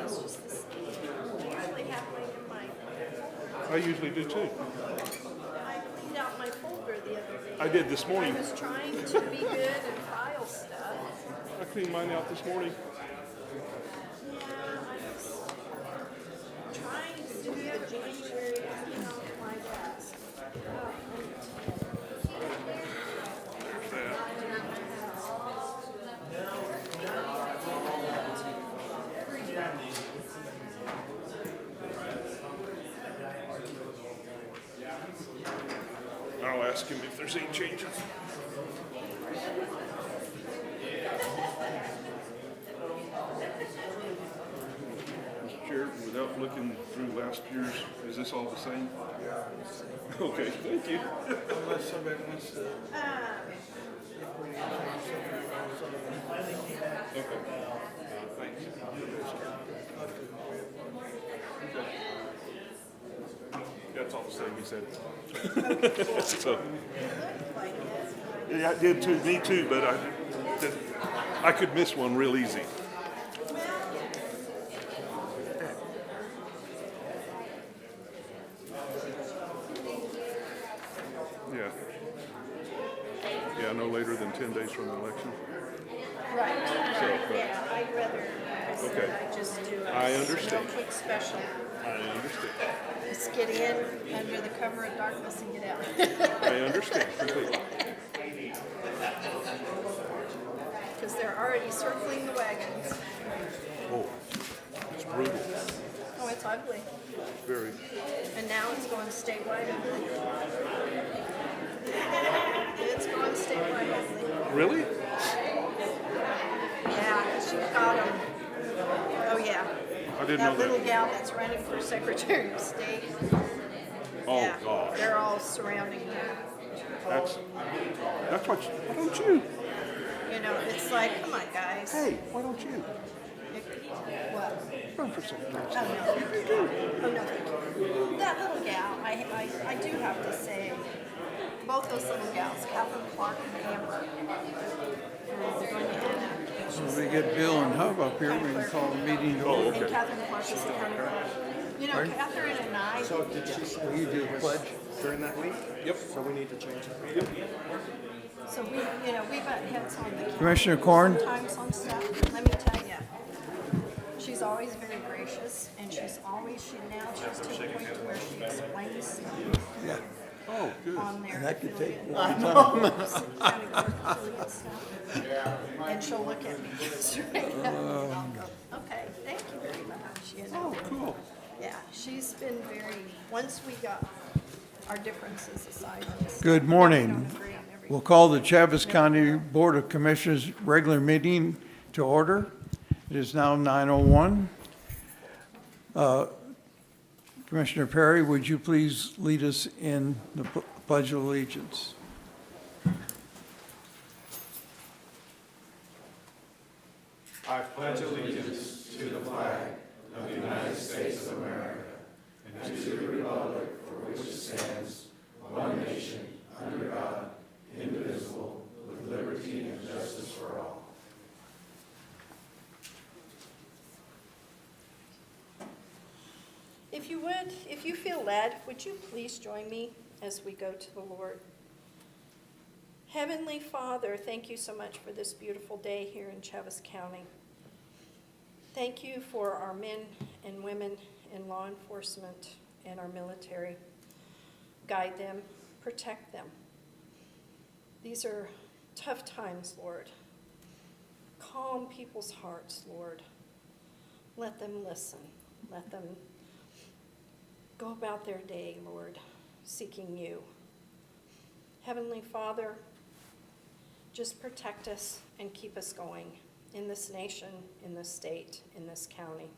was just this, usually halfway in my, I usually do too. I cleaned out my folder the other day. I did this morning. I was trying to be good and file stuff. I cleaned mine out this morning. Yeah, I was trying to do January, you know, my best. There's that. I'll ask him if there's any changes. Mr. Chair, without looking through last year's, is this all the same? Yeah. Okay, thank you. Unless somebody wants to. Okay. Thanks. That's all the same, he said. So, yeah, I did too, me too, but I could miss one real easy. Yeah. Yeah, no later than 10 days from the election. Right, So, but- yeah, I'd rather, Okay. I just do a I understand. real quick special. I understand. Just get in under the cover of darkness and get out. I understand completely. Because they're already circling the wagons. Oh, it's brutal. Oh, it's ugly. Very. And now it's going statewide ugly. It's going statewide ugly. Really? Yeah, because you've got them. Oh, yeah. I didn't That know little that. gal that's running for Secretary of State. Oh, Yeah, gosh. they're all surrounding her. That's what, why don't you? You know, it's like, come on, guys. Hey, why don't you What? run for secretary? Oh, no. Oh, no, thank you. That little gal, I do have to say, both those little gals, Catherine Clark and Amber, they're going to enact. When we get Bill and Hub up here, we can call the meeting to Oh, order. And Catherine Clark is the county clerk. You know, Catherine and I, So did she say Will you do the pledge? during that week? Yep. So we need to change it. so we, you know, we butt heads on the county. Commissioner Corn? Sometimes on stuff, let me tell you. She's always very gracious, and she's to the point where she explains stuff Yeah. Oh, good. on there. And that could take a I long time. County clerk affiliate stuff. And she'll look at me straight up, and I'll go, okay, thank you very much, you know. Oh, cool. Yeah, she's been very, once we got our differences aside. on this Good stuff, morning. we don't agree on everything. We'll call the Chaves County Board of Commissioners regular meeting to order. It is now 9:01. Commissioner Perry, would you please lead us in the Pledge of Allegiance? I pledge allegiance to the flag of the United States of America and to the republic for which it stands, one nation, under God, indivisible, with liberty and justice for all. If you would, if you feel led, would you please join me as we go to the Lord? Heavenly Father, thank you so much for this beautiful day here in Chaves County. Thank you for our men and women in law enforcement and our military. Guide them, protect them. These are tough times, Lord. Calm people's hearts, Lord. Let them listen. Let them go about their day, Lord, seeking you. Heavenly Father, just protect us and keep us going in this nation, in this state, in this county.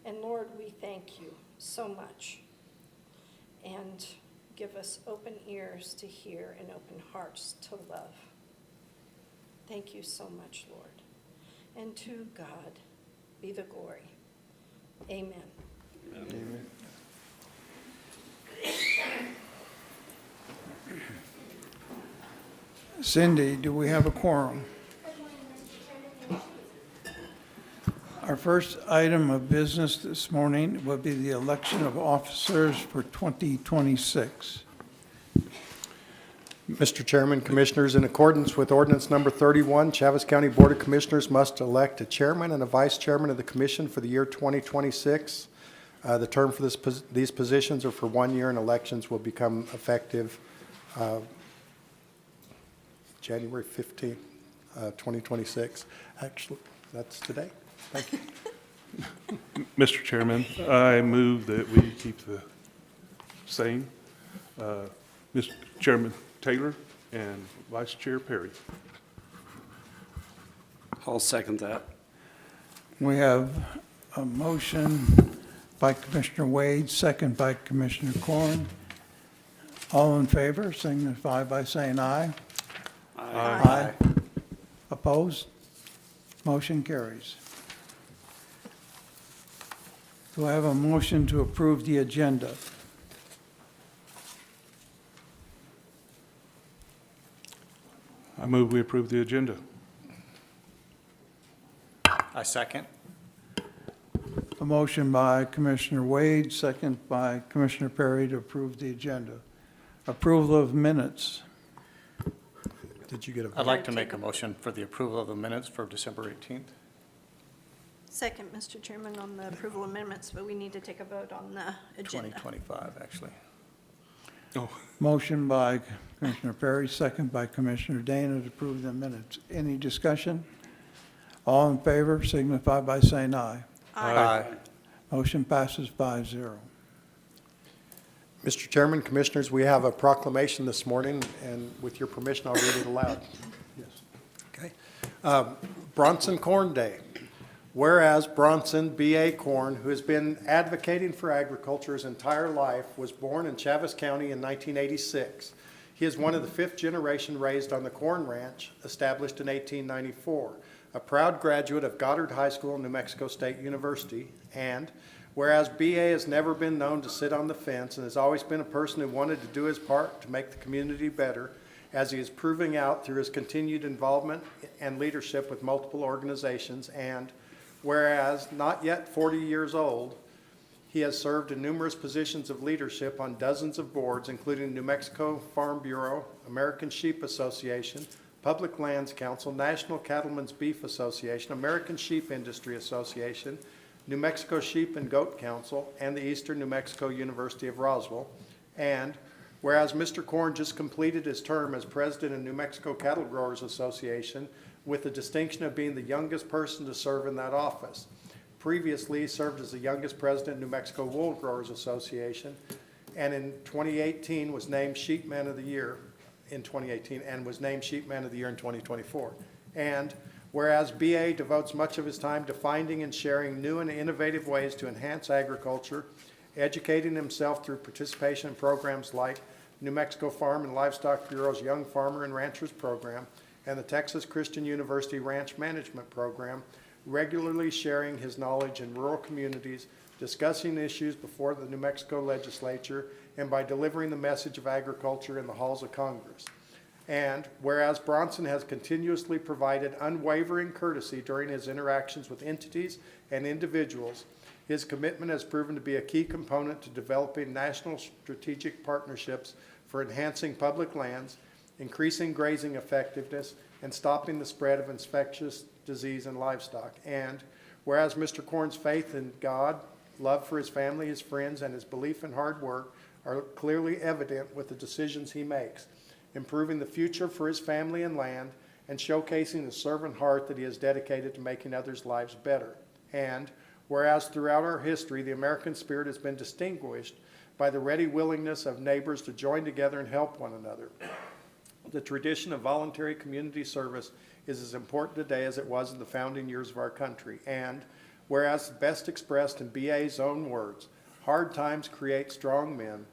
And Lord, we thank you so much. And give us open ears to hear and open hearts to love. Thank you so much, Lord. And to God be the glory. Amen. Amen. Cindy, do we have a quorum? Our Our first item of business this morning will be the election of officers for 2026. Mr. Chairman, Commissioners, in accordance with ordinance number 31, Chaves County Board of Commissioners must elect a chairman and a vice chairman of the commission for the year 2026. The term for these positions are for 1 year, and elections will become effective January 15th, 2026. Actually, that's today. Thank you. Mr. Chairman, I move that we keep the same, Mr. Chairman Taylor and Vice Chair Perry. I'll second that. We have a motion by Commissioner Wade, second by Commissioner Corn. All in favor, signify by saying aye. Aye. Opposed? Motion carries. Do I have a motion to approve the agenda? I move we approve the agenda. I second. A motion by Commissioner Wade, second by Commissioner Perry to approve the agenda. Approval of minutes. Did you get a I'd like to make a motion for the approval of the minutes for December 18th. Second, Mr. Chairman, on the approval amendments, but we need to take a vote on the agenda. 2025, actually. Oh, Motion by Commissioner Perry, second by Commissioner Dana to approve the minutes. Any discussion? All in favor signify by saying aye. Aye. Motion passes 5-0. Mr. Chairman, Commissioners, we have a proclamation this morning, and with your permission, I'll read it aloud. Yes. Okay. Bronson Corn Day. Whereas Bronson B.A. Corn, who has been advocating for agriculture his entire life, was born in Chaves County in 1986. He is one of the fifth generation raised on the Corn Ranch, established in 1894, a proud graduate of Goddard High School and New Mexico State University, and whereas B.A. has never been known to sit on the fence and has always been a person who wanted to do his part to make the community better, as he is proving out through his continued involvement and leadership with multiple organizations, and whereas not yet 40 years old, he has served in numerous positions of leadership on dozens of boards, including New Mexico Farm Bureau, American Sheep Association, Public Lands Council, National Cattlemen's Beef Association, American Sheep Industry Association, New Mexico Sheep and Goat Council, and the Eastern New Mexico University of Roswell. And whereas Mr. Corn just completed his term as president of New Mexico Cattle Growers Association with the distinction of being the youngest person to serve in that office. Previously, he served as the youngest president of New Mexico Wool Growers Association, and in 2018 was named Sheepman of the Year in 2018, and was named Sheepman of the Year in 2024. And whereas BA devotes much of his time to finding and sharing new and innovative ways to enhance agriculture, educating himself through participation in programs like New Mexico Farm and Livestock Bureau's Young Farmer and Ranchers Program, and the Texas Christian University Ranch Management Program, regularly sharing his knowledge in rural communities, discussing issues before the New Mexico legislature, and by delivering the message of agriculture in the halls of Congress. And whereas Bronson has continuously provided unwavering courtesy during his interactions with entities and individuals, his commitment has proven to be a key component to developing national strategic partnerships for enhancing public lands, increasing grazing effectiveness, and stopping the spread of infectious disease in livestock. And whereas Mr. Corn's faith in God, love for his family, his friends, and his belief in hard work are clearly evident with the decisions he makes, improving the future for his family and land, and showcasing the servant heart that he has dedicated to making others' lives better. And whereas throughout our history, the American spirit has been distinguished by the ready willingness of neighbors to join together and help one another. The tradition of voluntary community service is as important today as it was in the founding years of our country. And whereas best expressed in BA's own words, hard times create strong men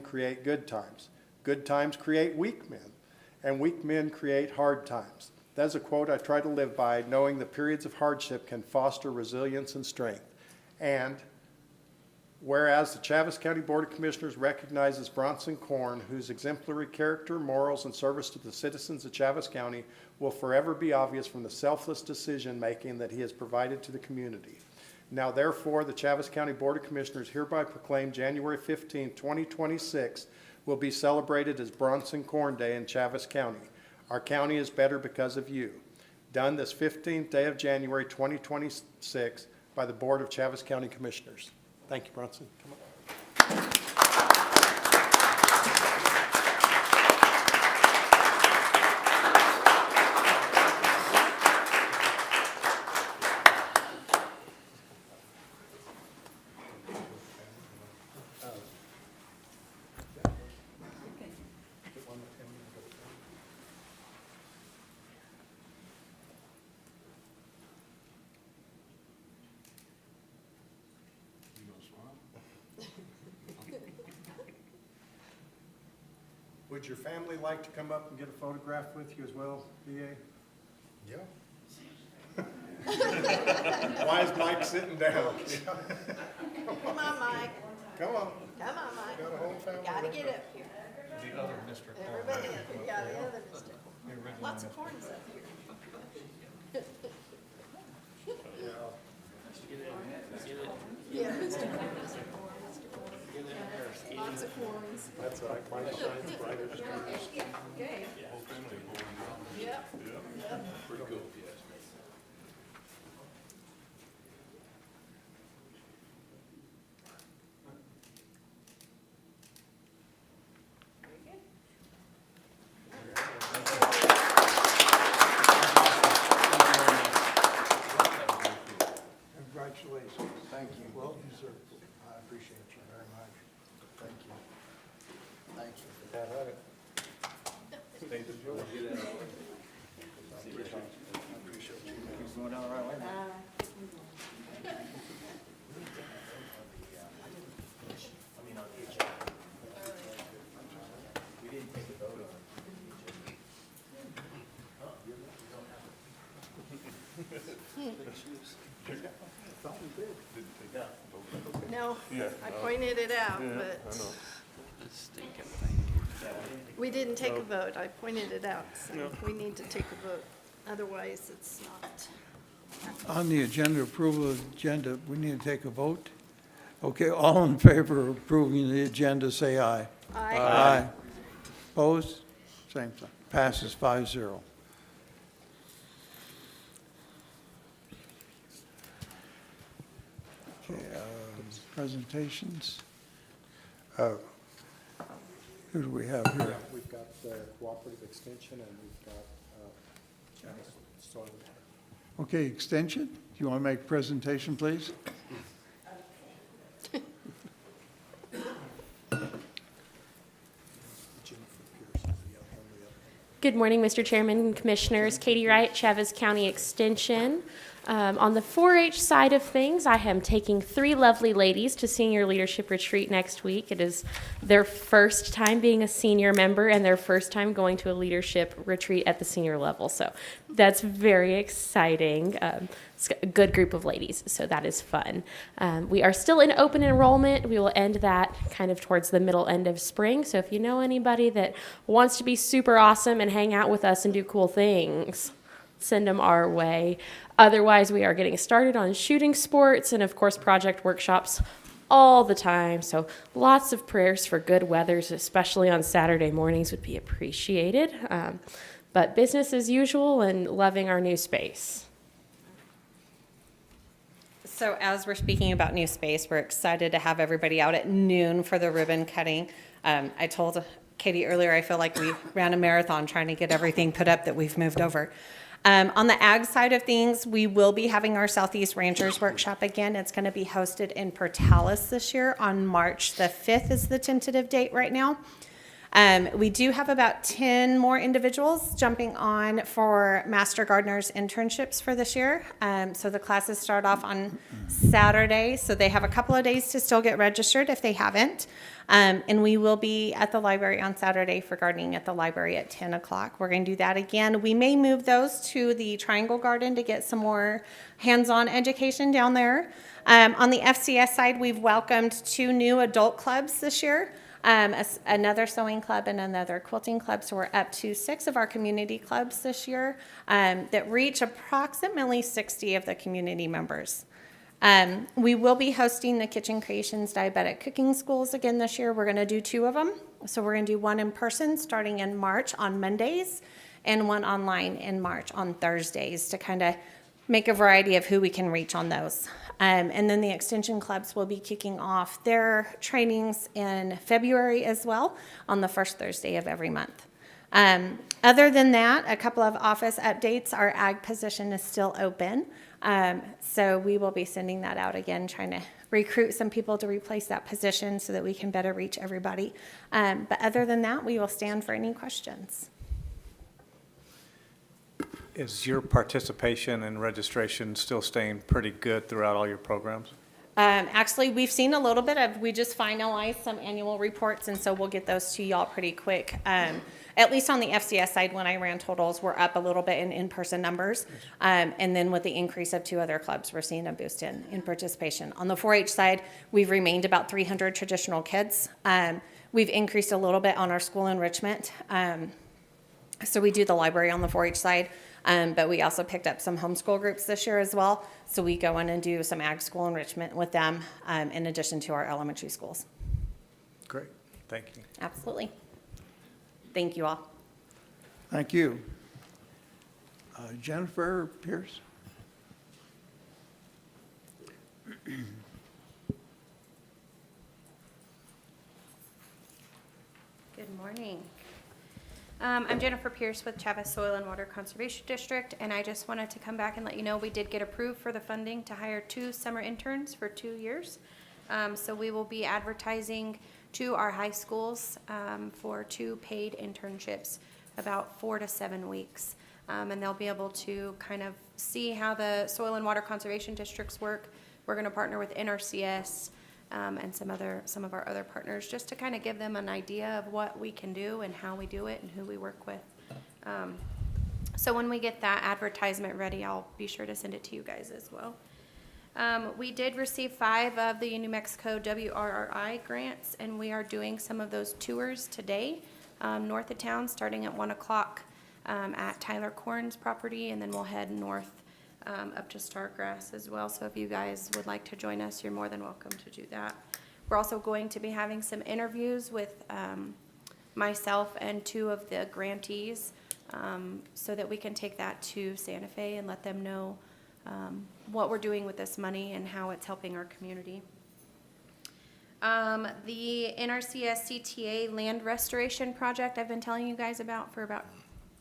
create good times create weak men, and weak men create hard times. That is a quote I try to live by, knowing that periods of hardship can foster resilience and strength. And Whereas the Chaves County Board of Commissioners recognizes Bronson Korn, whose exemplary character, morals, and service to the citizens of Chaves County will forever be obvious from the selfless decision-making that he has provided to the community. Now therefore, the Chaves County Board of Commissioners hereby proclaim January 15, 2026 will be celebrated as Bronson Korn Day in Chaves County. Our county is better because of you. Done this 15th day of January 2026 by the Board of Chaves County Commissioners. Thank you, Bronson. Come on. Would your family like to come up and get a photograph with you as well, BA? Yeah. Why is Mike sitting down? Come on, Mike. Come on. Come on, Mike. Got a whole family. Gotta get up here. The other Mr. Everybody up here. Yeah, the other Mr. Lots of corns up here. Yeah, Mr. Corn. Lots of corns. That's all right. Mine shines brighter. Okay. Yep. Pretty cool. Congratulations. Thank you. Well deserved. I appreciate you very much. Thank you. Thank you. No, Yeah. I pointed it out, Yeah, I but know. we didn't take a vote. I pointed it out, so we need to take a vote. Otherwise, it's not. On the agenda, approval of the agenda, we need to take a vote. Okay, all in favor of approving the agenda, say aye. Aye. Opposed? Same thing. Passes 5-0. Okay, presentations. Who do we have here? We've got the cooperative extension and we've got, soil. Okay, extension, do you want to make a presentation, please? Good morning, Mr. Chairman and Commissioners. Katie Wright, Chaves County Extension. On the 4-H side of things, I am taking 3 lovely ladies to senior leadership retreat next week. It is their first time being a senior member and their first time going to a leadership retreat at the senior level. So that's very exciting. It's a good group of ladies, so that is fun. We are still in open enrollment. We will end that kind of towards the middle end of spring. So if you know anybody that wants to be super awesome and hang out with us and do cool things, send them our way. Otherwise, we are getting started on shooting sports and, of course, project workshops all the time. So lots of prayers for good weathers, especially on Saturday mornings, would be appreciated. But business as usual and loving our new space. So as we're speaking about new space, we're excited to have everybody out at noon for the ribbon cutting. I told Katie earlier, I feel like we ran a marathon trying to get everything put up that we've moved over. On the ag side of things, we will be having our Southeast Rangers Workshop again. It's going to be hosted in Portales this year on March the 5th is the tentative date right now. We do have about 10 more individuals jumping on for Master Gardeners internships for this year. So the classes start off on Saturday, so they have a couple of days to still get registered if they haven't. And we will be at the library on Saturday for gardening at the library at 10 o'clock. We're going to do that again. We may move those to the Triangle Garden to get some more hands-on education down there. On the FCS side, we've welcomed 2 new adult clubs this year. Another sewing club and another quilting club. So we're up to 6 of our community clubs this year that reach approximately 60 of the community members. We will be hosting the Kitchen Creations Diabetic Cooking Schools again this year. We're going to do 2 of them. So we're going to do one in person starting in March on Mondays and one online in March on Thursdays to kind of make a variety of who we can reach on those. And then the extension clubs will be kicking off their trainings in February as well on the first Thursday of every month. Other than that, a couple of office updates. Our ag position is still open. So we will be sending that out again, trying to recruit some people to replace that position so that we can better reach everybody. But other than that, we will stand for any questions. Is your participation and registration still staying pretty good throughout all your programs? Actually, we've seen a little bit of, we just finalized some annual reports, and so we'll get those to y'all pretty quick. At least on the FCS side, when I ran totals, we're up a little bit in in-person numbers. And then with the increase of 2 other clubs, we're seeing a boost in participation. On the 4-H side, we've remained about 300 traditional kids. We've increased a little bit on our school enrichment. So we do the library on the 4-H side. But we also picked up some homeschool groups this year as well. So we go in and do some ag school enrichment with them in addition to our elementary schools. Great, thank you. Absolutely. Thank you all. Thank you. Jennifer Pierce? Good morning. I'm Jennifer Pierce with Chaves Soil and Water Conservation District, and I just wanted to come back and let you know we did get approved for the funding to hire 2 summer interns for 2 years. So we will be advertising to our high schools for 2 paid internships, about 4 to 7 weeks. And they'll be able to kind of see how the soil and water conservation districts work. We're going to partner with NRCS, and some of our other partners, just to kind of give them an idea of what we can do and how we do it and who we work with. So when we get that advertisement ready, I'll be sure to send it to you guys as well. We did receive 5 of the New Mexico WRRI grants, and we are doing some of those tours today, north of town, starting at 1 o'clock at Tyler Corn's property, and then we'll head north up to Stargrass as well. So if you guys would like to join us, you're more than welcome to do that. We're also going to be having some interviews with myself and 2 of the grantees so that we can take that to Santa Fe and let them know what we're doing with this money and how it's helping our community. The NRCS CTA land restoration project I've been telling you guys about for about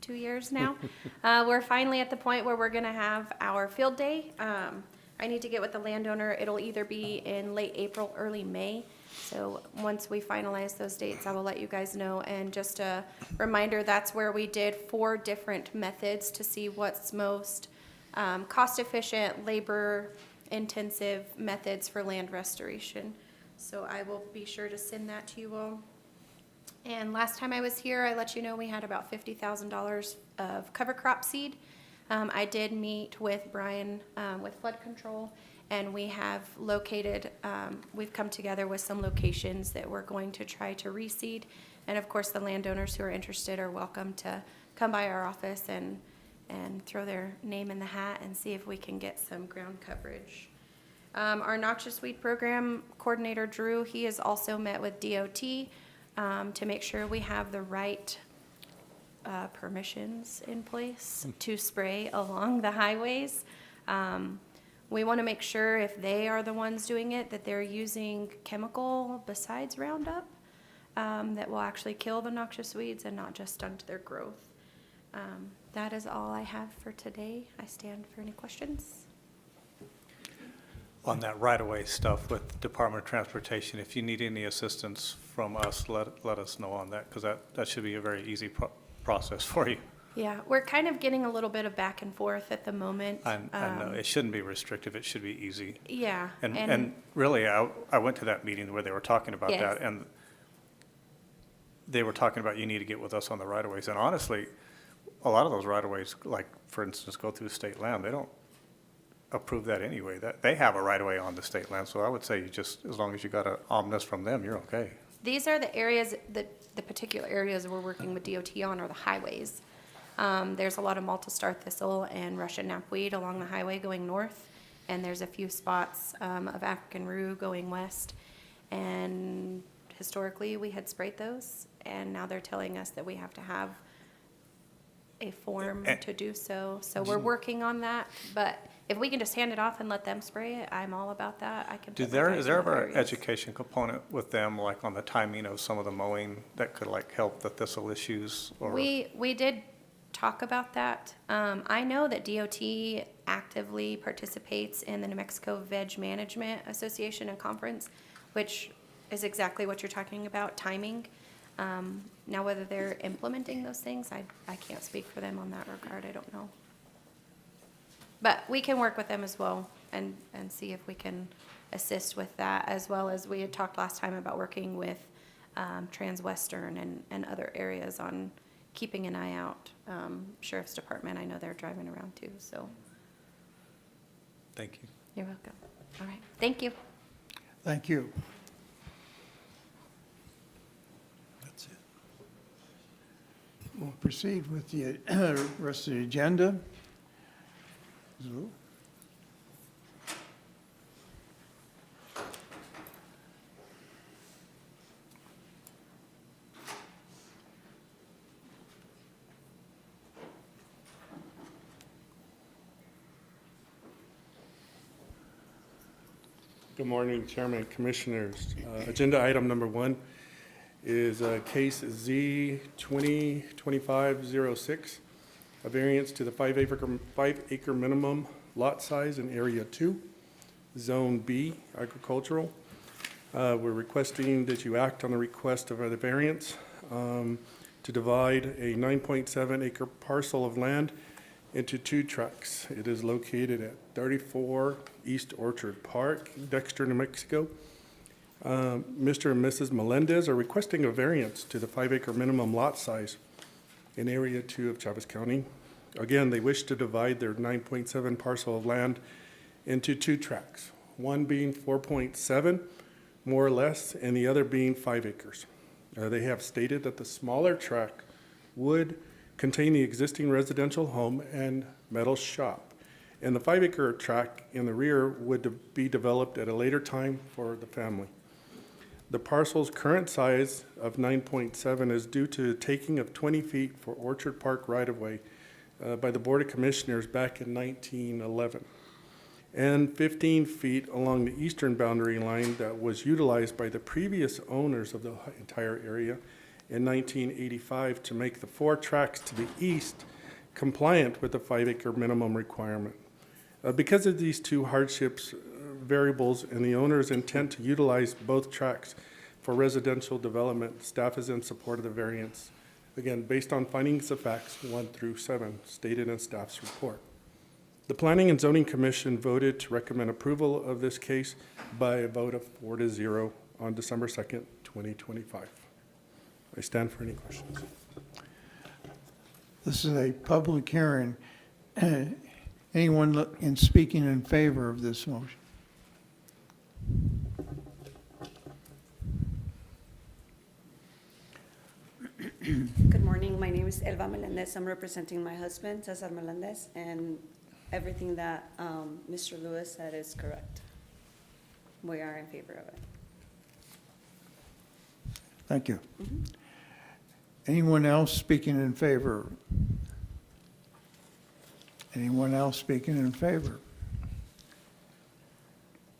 2 years now. We're finally at the point where we're gonna have our field day. I need to get with the landowner. It'll either be in late April, early May. So once we finalize those dates, I will let you guys know. And just a reminder, that's where we did 4 different methods to see what's most cost-efficient, labor-intensive methods for land restoration. So I will be sure to send that to you all. And last time I was here, I let you know we had about $50,000 of cover crop seed. I did meet with Brian with flood control, and we have located, we've come together with some locations that we're going to try to reseed. And of course, the landowners who are interested are welcome to come by our office and throw their name in the hat and see if we can get some ground coverage. Our noxious weed program coordinator, Drew, he has also met with DOT to make sure we have the right permissions in place to spray along the highways. We want to make sure if they are the ones doing it, that they're using chemical besides Roundup that will actually kill the noxious weeds and not just stunt their growth. That is all I have for today. I stand for any questions. On that right-of-way stuff with Department of Transportation, if you need any assistance from us, let us know on that, because that should be a very easy process for you. Yeah, we're kind of getting a little bit of back and forth at the moment. I know, it shouldn't be restrictive, it should be easy. Yeah. And really, I went to that meeting where they were talking about Yes. that, and they were talking about you need to get with us on the right-of-ways. And honestly, a lot of those right-of-ways, like, for instance, go through state land, they don't approve that anyway. That, they have a right-of-way on the state land, so I would say you just, as long as you got an omnibus from them, you're okay. These are the areas, the particular areas we're working with DOT on are the highways. There's a lot of Malta-star thistle and Russian knapweed along the highway going north, and there's a few spots of African rue going west. And historically, we had sprayed those, and now they're telling us that we have to have a form to do so. So we're working on that, but if we can just hand it off and let them spray it, I'm all about that. I can. put my guys Is there in the ever an areas. education component with them, like on the timing of some of the mowing that could like help the thistle issues? Or We did talk about that. I know that DOT actively participates in the New Mexico Veg Management Association and Conference, which is exactly what you're talking about, timing. Now, whether they're implementing those things, I can't speak for them on that regard. I don't know. But we can work with them as well and see if we can assist with that, as well as we had talked last time about working with Transwestern and other areas on keeping an eye out. Sheriff's Department, I know they're driving around too, so Thank you. you're welcome. All right, thank you. Thank you. That's it. We'll proceed with the rest of the agenda. Lou? Good morning, Chairman and Commissioners. Agenda item number 1 is case Z 2025-06, a variance to the 5-acre minimum lot size in Area 2, Zone B, agricultural. We're requesting that you act on the request of the variance to divide a 9.7 acre parcel of land into 2 tracts. It is located at 34 East Orchard Park, Dexter, New Mexico. Mr. and Mrs. Melendez are requesting a variance to the 5-acre minimum lot size in Area 2 of Chaves County. Again, they wish to divide their 9.7 parcel of land into 2 tracts, one being 4.7, more or less, and the other being 5 acres. They have stated that the smaller tract would contain the existing residential home and metal shop, and the 5-acre tract in the rear would be developed at a later time for the family. The parcel's current size of 9.7 is due to taking of 20 feet for Orchard Park right-of-way by the Board of Commissioners back in 1911, and 15 feet along the eastern boundary line that was utilized by the previous owners of the entire area in 1985 to make the 4 tracts to the east compliant with the 5-acre minimum requirement. Because of these 2 hardships variables and the owner's intent to utilize both tracts for residential development, staff is in support of the variance. Again, based on findings of facts 1 through 7 stated in staff's report. The Planning and Zoning Commission voted to recommend approval of this case by a vote of 4-0 on December 2nd, 2025. I stand for any questions. This is a public hearing. Anyone in speaking in favor of this motion? Good morning. My name is Elva Melendez. I'm representing my husband, Cesar Melendez, and everything that Mr. Lewis said is correct. We are in favor of it. Thank you. Anyone else speaking in favor? Anyone else speaking in favor?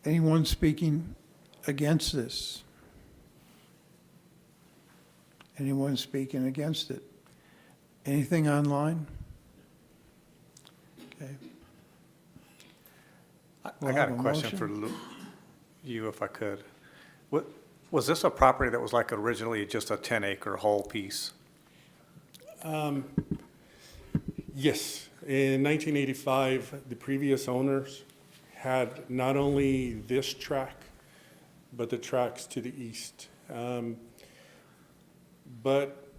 Anyone speaking against this? Anyone speaking against it? Anything online? Okay. I We'll got have a a question motion. for you, if I could. Was this a property that was like originally just a 10-acre whole piece? Yes, in 1985, the previous owners had not only this track, but the tracks to the east. But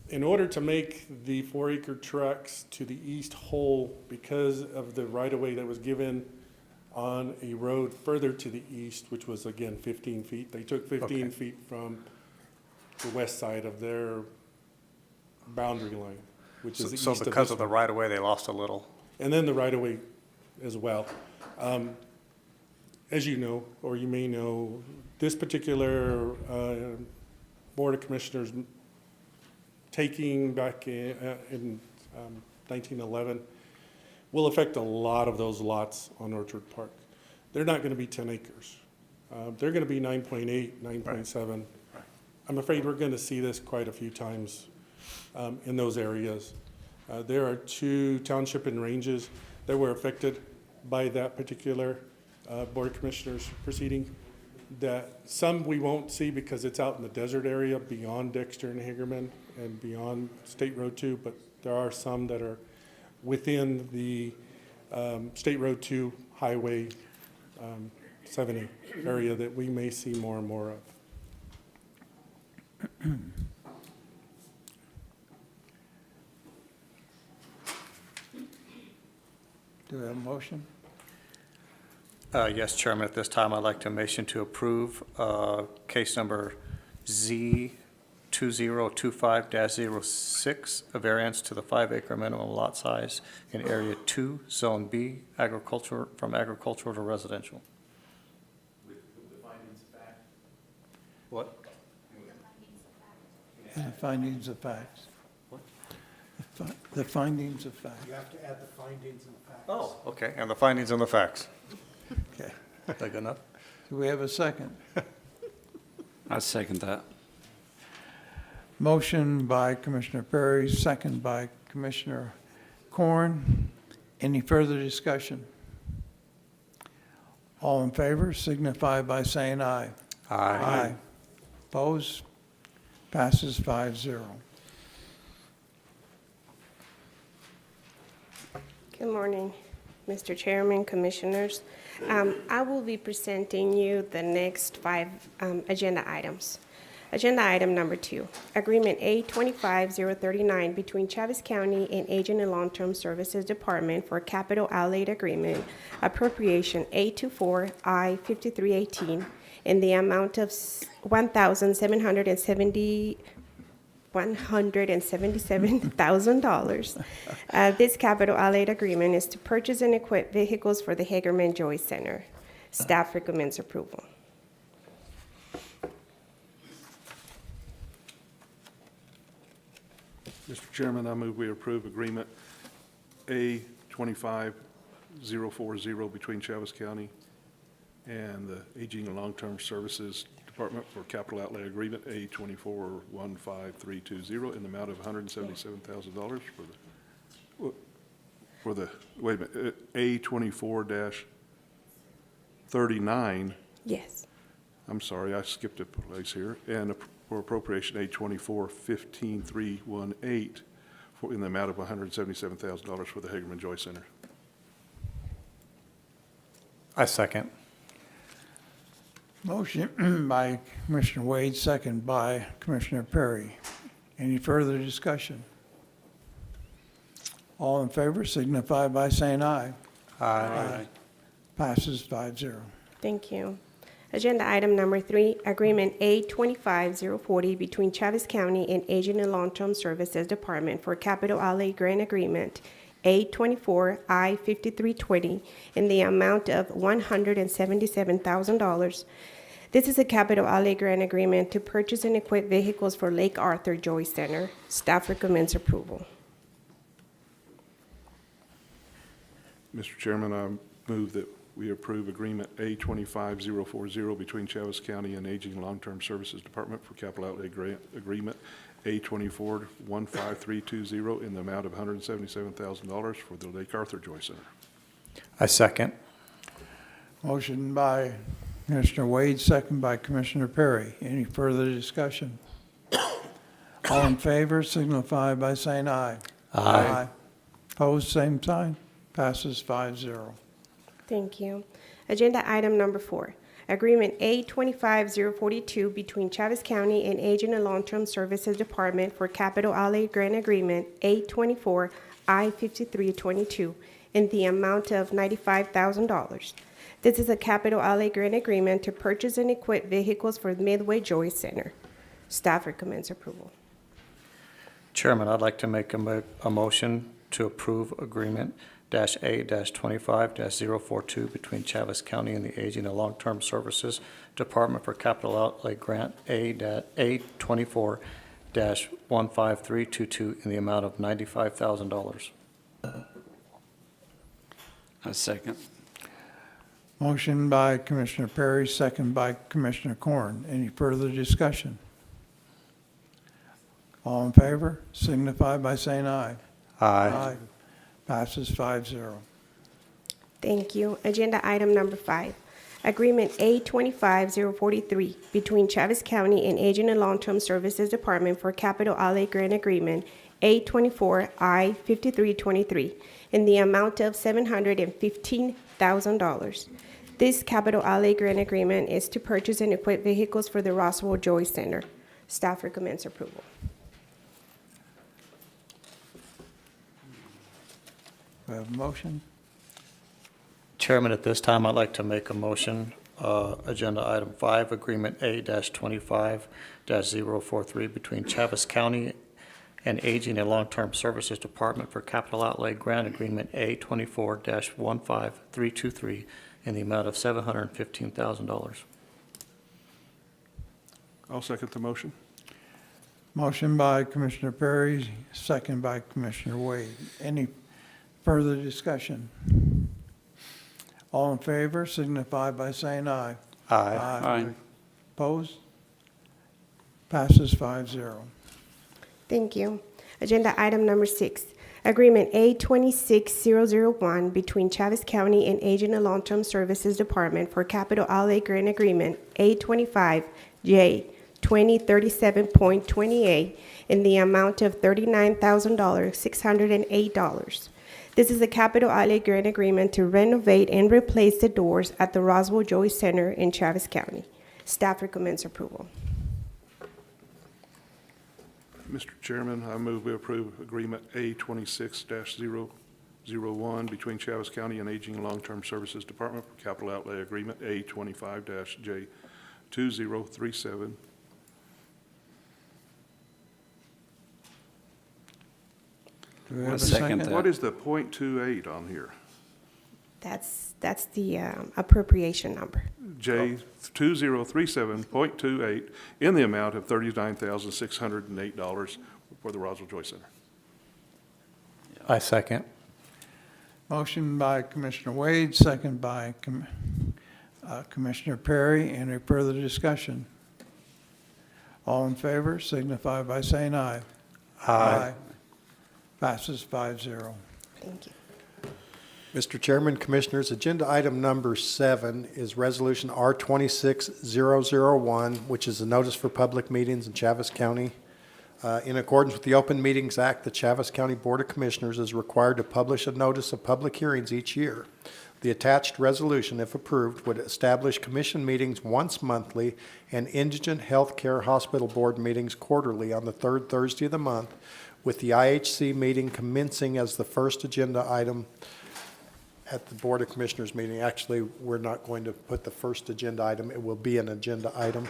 in order to make the 4-acre tracks to the east whole, because of the right-of-way that was given on a road further to the east, which was again 15 feet, they took 15 Okay. feet from the west side of their boundary line, which is the east So of because this of the one. right-of-way, they lost a little? And then the right-of-way as well. As you know, or you may know, this particular Board of Commissioners taking back in 1911 will affect a lot of those lots on Orchard Park. They're not going to be 10 acres. They're going to be 9.8, 9.7. I'm afraid we're going to see this quite a few times in those areas. There are 2 township and ranges that were affected by that particular Board of Commissioners proceeding. That some we won't see because it's out in the desert area beyond Dexter and Hagerman and beyond State Road 2, but there are some that are within the State Road 2 Highway 70 area that we may see more and more of. Do we have a motion? Yes, Chairman, at this time, I'd like to motion to approve case number Z2025-06, a variance to the 5-acre minimum lot size in Area 2, Zone B, agriculture, from agricultural to residential. What? And the findings of facts. The findings of facts. You have to add the findings and facts. Oh, okay, and the findings and the facts. Okay. Is that good enough? Do we have a second? I second that. Motion by Commissioner Perry, second by Commissioner Corn. Any further discussion? All in favor signify by saying aye. Aye. Opposed? Passes 5-0. Good morning, Mr. Chairman, Commissioners. I will be presenting you the next 5 agenda items. Agenda item number 2, Agreement A25039 between Chaves County and Aging and Long-Term Services Department for Capital Outlay Agreement, appropriation A24I5318 in the amount of $177,000. This capital outlay agreement is to purchase and equip vehicles for the Hagerman Joy Center. Staff recommends approval. Mr. Chairman, I move we approve agreement A25040 between Chaves County and the Aging and Long-Term Services Department for Capital Outlay Agreement A2415320 in the amount of $177,000 wait a minute, A24-39. Yes. I'm sorry, I skipped a place here. And for appropriation A24-15318 in the amount of $177,000 for the Hagerman Joy Center. I second. Motion by Commissioner Wade, second by Commissioner Perry. Any further discussion? All in favor signify by saying aye. Aye. Passes 5-0. Thank you. Agenda item number 3, Agreement A25040 between Chaves County and Aging and Long-Term Services Department for Capital Outlay Grant Agreement A24I5320 in the amount of $177,000. This is a capital outlay grant agreement to purchase and equip vehicles for Lake Arthur Joy Center. Staff recommends approval. Mr. Chairman, I move that we approve agreement A25040 between Chaves County and Aging and Long-Term Services Department for Capital Outlay Grant Agreement A24-15320 in the amount of $177,000 for the Lake Arthur Joy Center. I second. Motion by Commissioner Wade, second by Commissioner Perry. Any further discussion? All in favor signify by saying aye. Aye. Opposed, same sign. Passes 5-0. Thank you. Agenda item number 4, Agreement A25042 between Chaves County and Aging and Long-Term Services Department for Capital Outlay Grant Agreement A24I5322 in the amount of $95,000. This is a capital outlay grant agreement to purchase and equip vehicles for Midway Joy Center. Staff recommends approval. Chairman, I'd like to make a motion to approve agreement -A-25-042 between Chaves County and the Aging and Long-Term Services Department for Capital Outlay Grant A24-15322 in the amount of $95,000. I second. Motion by Commissioner Perry, second by Commissioner Corn. Any further discussion? All in favor signify by saying aye. Aye. Passes 5-0. Thank you. Agenda item number 5, Agreement A25043 between Chaves County and Aging and Long-Term Services Department for Capital Outlay Grant Agreement A24I5323 in the amount of $715,000. This capital outlay grant agreement is to purchase and equip vehicles for the Roswell Joy Center. Staff recommends approval. We have a motion. Chairman, at this time, I'd like to make a motion, agenda item 5, agreement A-25-043 between Chaves County and Aging and Long-Term Services Department for Capital Outlay Grant Agreement A24-15323 in the amount of $715,000. I'll second the motion. Motion by Commissioner Perry, second by Commissioner Wade. Any further discussion? All in favor signify by saying aye. Aye. Opposed? Passes 5-0. Thank you. Agenda item number 6, Agreement A26001 between Chaves County and Aging and Long-Term Services Department for Capital Outlay Grant Agreement A25J2037.28 in the amount of $39,608. This is a capital outlay grant agreement to renovate and replace the doors at the Roswell Joy Center in Chaves County. Staff recommends approval. Mr. Chairman, I move we approve agreement A26-001 between Chaves County and Aging and Long-Term Services Department for Capital Outlay Agreement A25-J2037. Do we have a Second second? that. What is the .28 on here? That's the appropriation number. J2037.28 in the amount of $39,608 for the Roswell Joy Center. I second. Motion by Commissioner Wade, second by Commissioner Perry. Any further discussion? All in favor signify by saying aye. Aye. Passes 5-0. Thank you. Mr. Chairman, Commissioners, agenda item number 7 is Resolution R26001, which is a notice for public meetings in Chaves County. In accordance with the Open Meetings Act, the Chaves County Board of Commissioners is required to publish a notice of public hearings each year. The attached resolution, if approved, would establish commission meetings once monthly and Indigent Health Care Hospital Board meetings quarterly on the third Thursday of the month, with the IHC meeting commencing as the first agenda item at the Board of Commissioners meeting. Actually, we're not going to put the first agenda item. It will be an agenda item,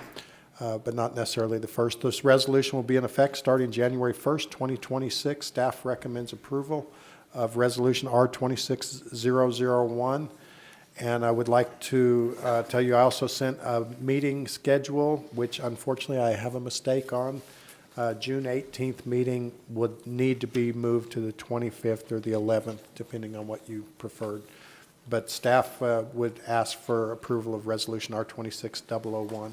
but not necessarily the first. This resolution will be in effect starting January 1st, 2026. Staff recommends approval of Resolution R26001. And I would like to tell you I also sent a meeting schedule, which unfortunately I have a mistake on. June 18th meeting would need to be moved to the 25th or the 11th, depending on what you preferred. But staff would ask for approval of Resolution R26001.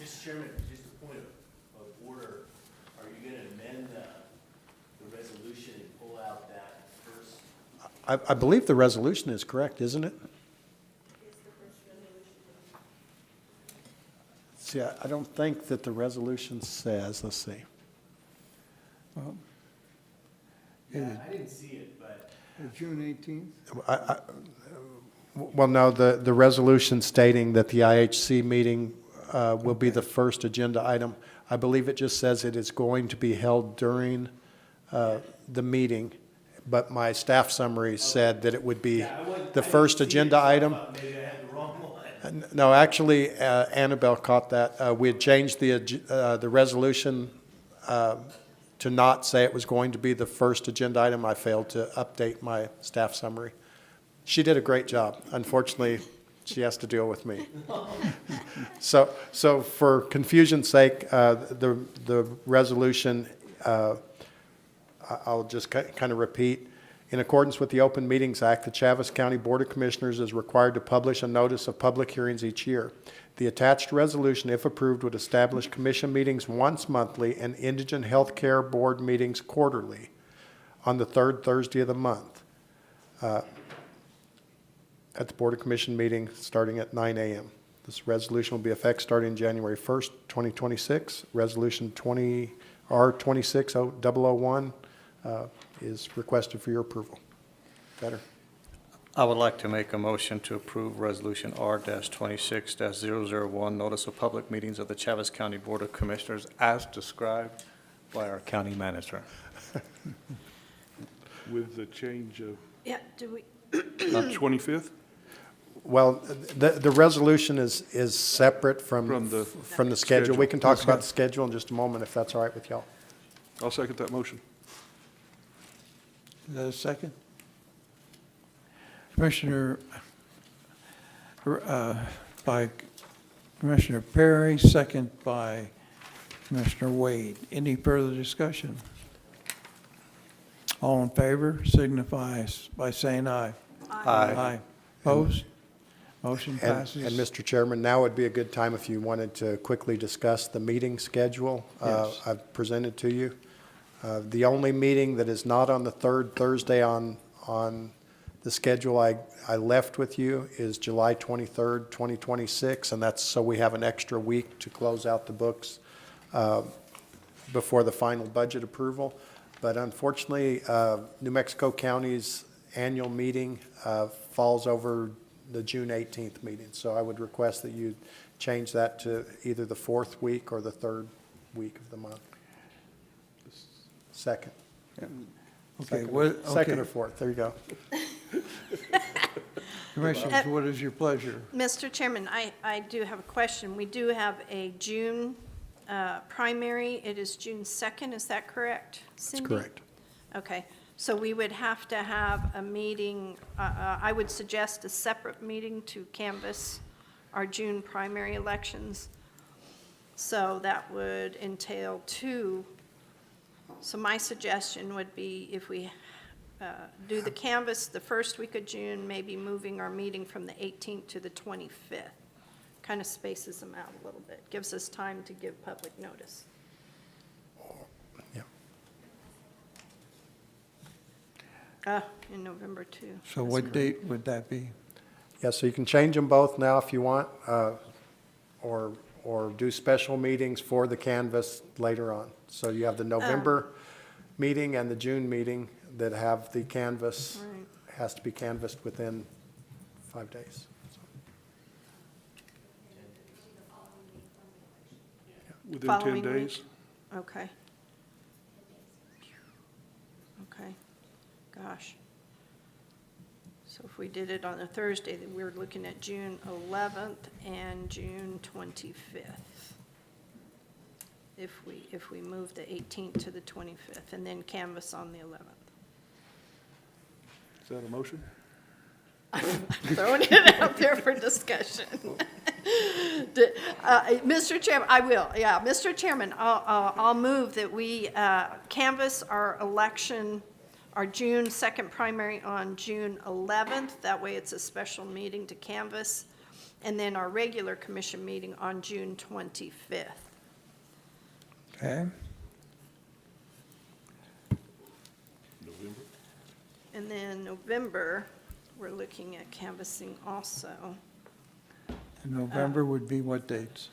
Mr. Chairman, just a point of order. Are you going to amend the resolution and pull out that first I believe the resolution is correct, isn't it? See, I don't think that the resolution says, let's see. I didn't see it, but. June 18th? Well, no, the resolution stating that the IHC meeting will be the first agenda item, I believe it just says it is going to be held during the meeting, but my staff summary said that it would be the first agenda item. Maybe I had the wrong one. No, actually, Annabelle caught that. We had changed the resolution to not say it was going to be the first agenda item. I failed to update my staff summary. She did a great job. Unfortunately, she has to deal with me. So for confusion's sake, the resolution, I'll just kind of repeat. In accordance with the Open Meetings Act, the Chaves County Board of Commissioners is required to publish a notice of public hearings each year. The attached resolution, if approved, would establish commission meetings once monthly and Indigent Health Care Board meetings quarterly on the third Thursday of the month at the Board of Commission meeting starting at 9 a.m. This resolution will be effective starting January 1st, 2026. Resolution R26001 is requested for your approval. Better. I would like to make a motion to approve Resolution R-26-001, Notice of Public Meetings of the Chaves County Board of Commissioners as described by our county manager. With the change of Yeah, do we, 25th? Well, the resolution is separate from From the schedule. We can talk That's about good. the schedule in just a moment if that's all right with y'all. I'll second that motion. Is that a second? Commissioner, by Commissioner Perry, second by Commissioner Wade. Any further discussion? All in favor signify by saying aye. Aye. Opposed? Motion passes. And Mr. Chairman, now would be a good time if you wanted to quickly discuss the meeting schedule Yes. I've presented to you. The only meeting that is not on the third Thursday on the schedule I left with you is July 23rd, 2026, and that's so we have an extra week to close out the books before the final budget approval. But unfortunately, New Mexico County's annual meeting falls over the June 18th meeting. So I would request that you change that to either the fourth week or the third week of the month. Second. Okay, Second or fourth, there you go. Commissioners, what is your pleasure? Mr. Chairman, I do have a question. We do have a June primary. It is June 2nd, is that correct, Cindy? That's correct. Okay, so we would have to have a meeting, I would suggest a separate meeting to canvass our June primary elections. So that would entail two. So my suggestion would be if we do the canvass the first week of June, maybe moving our meeting from the 18th to the 25th. Kind of spaces them out a little bit, gives us time to give public notice. Yeah. In November too. So what date would that be? Yeah, so you can change them both now if you want, or do special meetings for the canvas later on. So you have the November meeting and the June meeting that have the canvas, Right. has to be canvassed within 5 days. Within 10 Following week. days? Okay. Okay, gosh. So if we did it on a Thursday, then we're looking at June 11th and June 25th. If we move the 18th to the 25th and then canvass on the 11th. Is that a motion? Throwing it out there for discussion. Mr. Chairman, I will, yeah. Mr. Chairman, I'll move that we canvass our election, our June 2nd primary on June 11th. That way it's a special meeting to canvass. And then our regular commission meeting on June 25th. Okay, November? And then November, we're looking at canvassing also. And November would be what dates?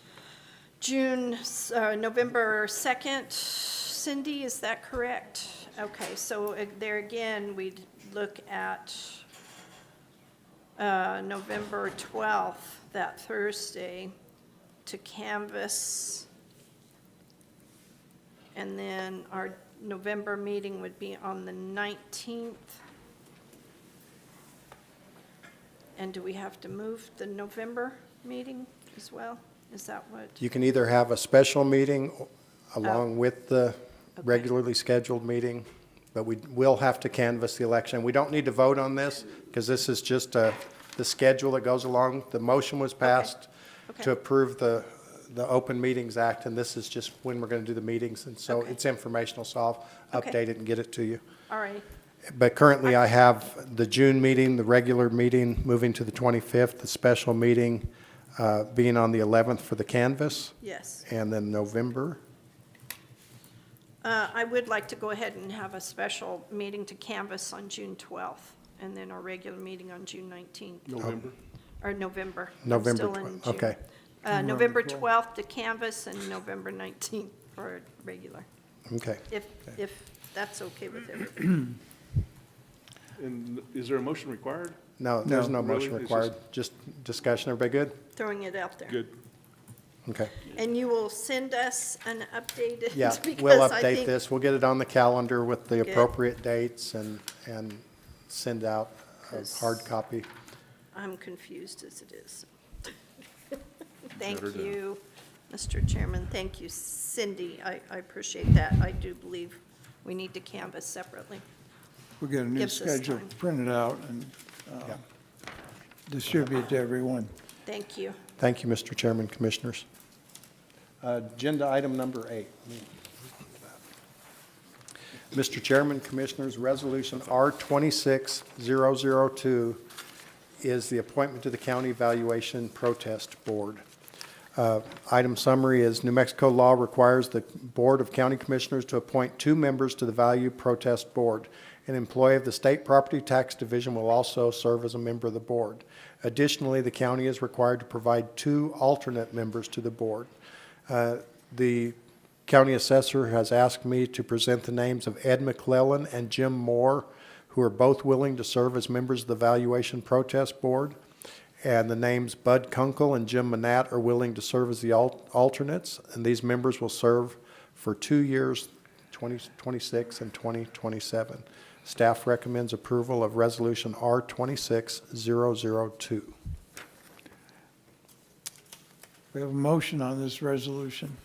November 2nd, Cindy, is that correct? Okay, so there again, we'd look at November 12th, that Thursday, to canvass. And then our November meeting would be on the 19th. And do we have to move the November meeting as well? Is that what? You can either have a special meeting along with the regularly scheduled meeting, but we will have to canvass the election. We don't need to vote on this because this is just the schedule that goes along. The motion was passed to approve the Open Meetings Act, and this is just when we're going to do the meetings. And so it's informational, so I'll update it and get it to you. All right. But currently, I have the June meeting, the regular meeting moving to the 25th, the special meeting being on the 11th for the canvass, Yes. and then November. I would like to go ahead and have a special meeting to canvass on June 12th, and then our regular meeting on June 19th, November. or November. I'm November still in 12th, June. okay. November 12th to canvass and November 19th for regular, Okay. if that's okay with everybody. And is there a motion required? No, there's no No, really? motion It's required, just discussion. Everybody good? Throwing it out there. Good. Okay. And you will send us an updated? Yeah, because we'll I update think- this. We'll get it on the calendar with the Good. appropriate dates and send out a Yes. hard copy. I'm confused as it is. Thank Better done. you, Mr. Chairman. Thank you, Cindy. I appreciate that. I do believe we need to canvass separately. We'll get a new Gives us schedule time. printed out and distribute to everyone. Thank you. Thank you, Mr. Chairman, Commissioners. Agenda item number 8. Mr. Chairman, Commissioners, Resolution R26002 is the appointment to the County Evaluation Protest Board. Item summary is New Mexico law requires the Board of County Commissioners to appoint 2 members to the Value Protest Board. An employee of the State Property Tax Division will also serve as a member of the board. Additionally, the county is required to provide 2 alternate members to the board. The county assessor has asked me to present the names of Ed McClellan and Jim Moore, who are both willing to serve as members of the Valuation Protest Board. And the names Bud Kunkel and Jim Manat are willing to serve as the alternates, and these members will serve for 2 years, 2026 and 2027. Staff recommends approval of Resolution R26002. We have a motion on this resolution.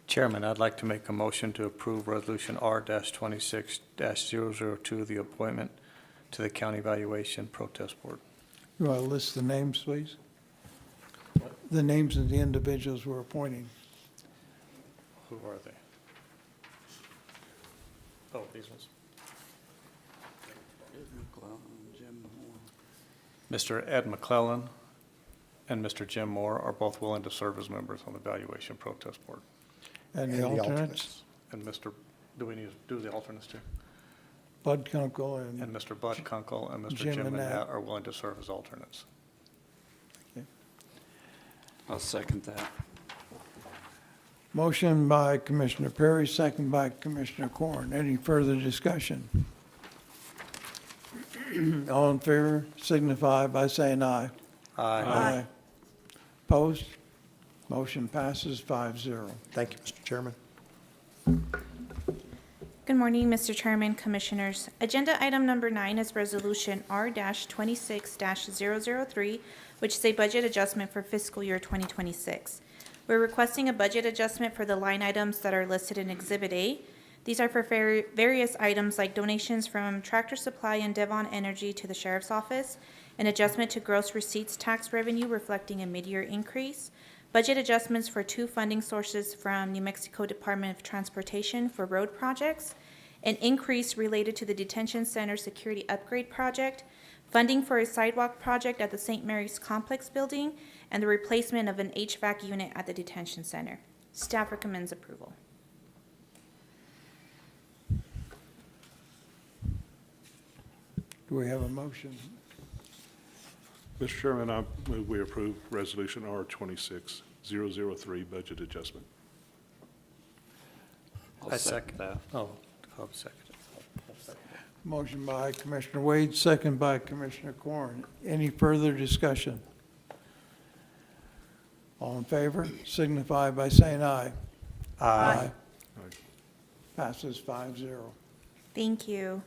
Chairman, I'd like to make a motion to approve Resolution R-26-002, the appointment to the County Valuation Protest Board. You want to list the names, please? The names of the individuals we're appointing. Who are they? Oh, these ones. Mr. Ed McClellan and Mr. Jim Moore are both willing to serve as members on the Valuation Protest Board. And the alternates, And Mr., do we need to do the alternates too? Bud Kunkel and, And Mr. Bud Kunkel and Mr. Jim Jim Manat. Manat are willing to serve as alternates. I'll second that. motion by Commissioner Perry, second by Commissioner Corn. Any further discussion? All in favor signify by saying aye. Aye. Opposed? Motion passes 5-0. Thank you, Mr. Chairman. Good morning, Mr. Chairman, Commissioners. Agenda item number 9 is Resolution R-26-003, which is a budget adjustment for fiscal year 2026. We're requesting a budget adjustment for the line items that are listed in Exhibit A. These are for various items like donations from Tractor Supply and Devon Energy to the Sheriff's Office, an adjustment to gross receipts tax revenue reflecting a mid-year increase, budget adjustments for 2 funding sources from New Mexico Department of Transportation for road projects, an increase related to the Detention Center Security Upgrade Project, funding for a sidewalk project at the St. Mary's Complex Building, and the replacement of an HVAC unit at the Detention Center. Staff recommends approval. Do we have a motion? Mr. Chairman, I move we approve Resolution R26003, budget adjustment. I'll second that. Oh, I'll second it. Motion by Commissioner Wade, second by Commissioner Corn. Any further discussion? All in favor signify by saying aye. Aye. Passes 5-0. Thank you.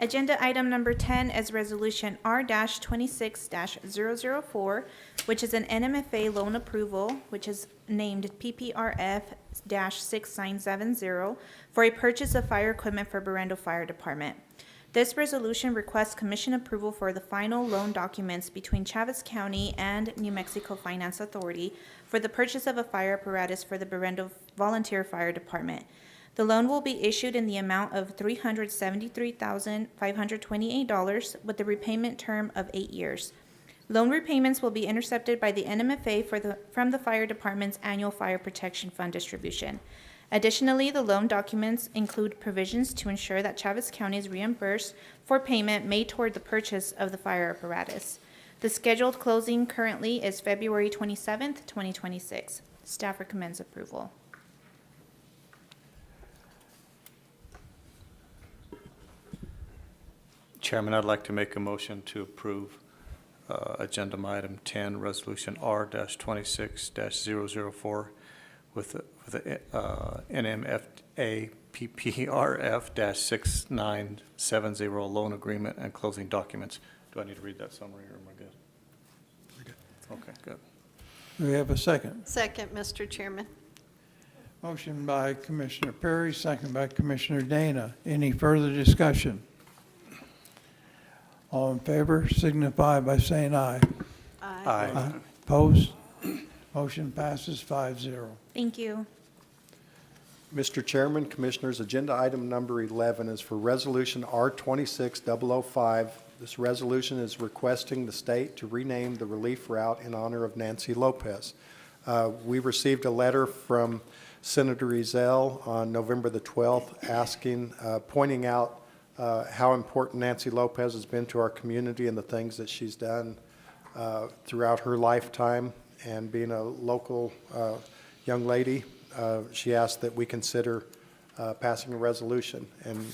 Agenda item number 10 is Resolution R-26-004, which is an NMFA loan approval, which is named PPRF-6970, for a purchase of fire equipment for Berendo Fire Department. This resolution requests commission approval for the final loan documents between Chaves County and New Mexico Finance Authority for the purchase of a fire apparatus for the Berendo Volunteer Fire Department. The loan will be issued in the amount of $373,528 with a repayment term of 8 years. Loan repayments will be intercepted by the NMFA from the fire department's annual fire protection fund distribution. Additionally, the loan documents include provisions to ensure that Chaves County is reimbursed for payment made toward the purchase of the fire apparatus. The scheduled closing currently is February 27th, 2026. Staff recommends approval. Chairman, I'd like to make a motion to approve agenda item 10, Resolution R-26-004 with the NMFA PPRF-6970 loan agreement and closing documents. Do I need to read that summary or am I good? Okay, good. Do we have a second? Second, Mr. Chairman. Motion by Commissioner Perry, second by Commissioner Dana. Any further discussion? All in favor signify by saying aye. Aye. Opposed? Motion passes 5-0. Thank you. Mr. Chairman, Commissioners, agenda item number 11 is for Resolution R26005. This resolution is requesting the state to rename the relief route in honor of Nancy Lopez. We received a letter from Senator Ezell on November the 12th asking, pointing out how important Nancy Lopez has been to our community and the things that she's done throughout her lifetime. And being a local young lady, she asked that we consider passing a resolution. And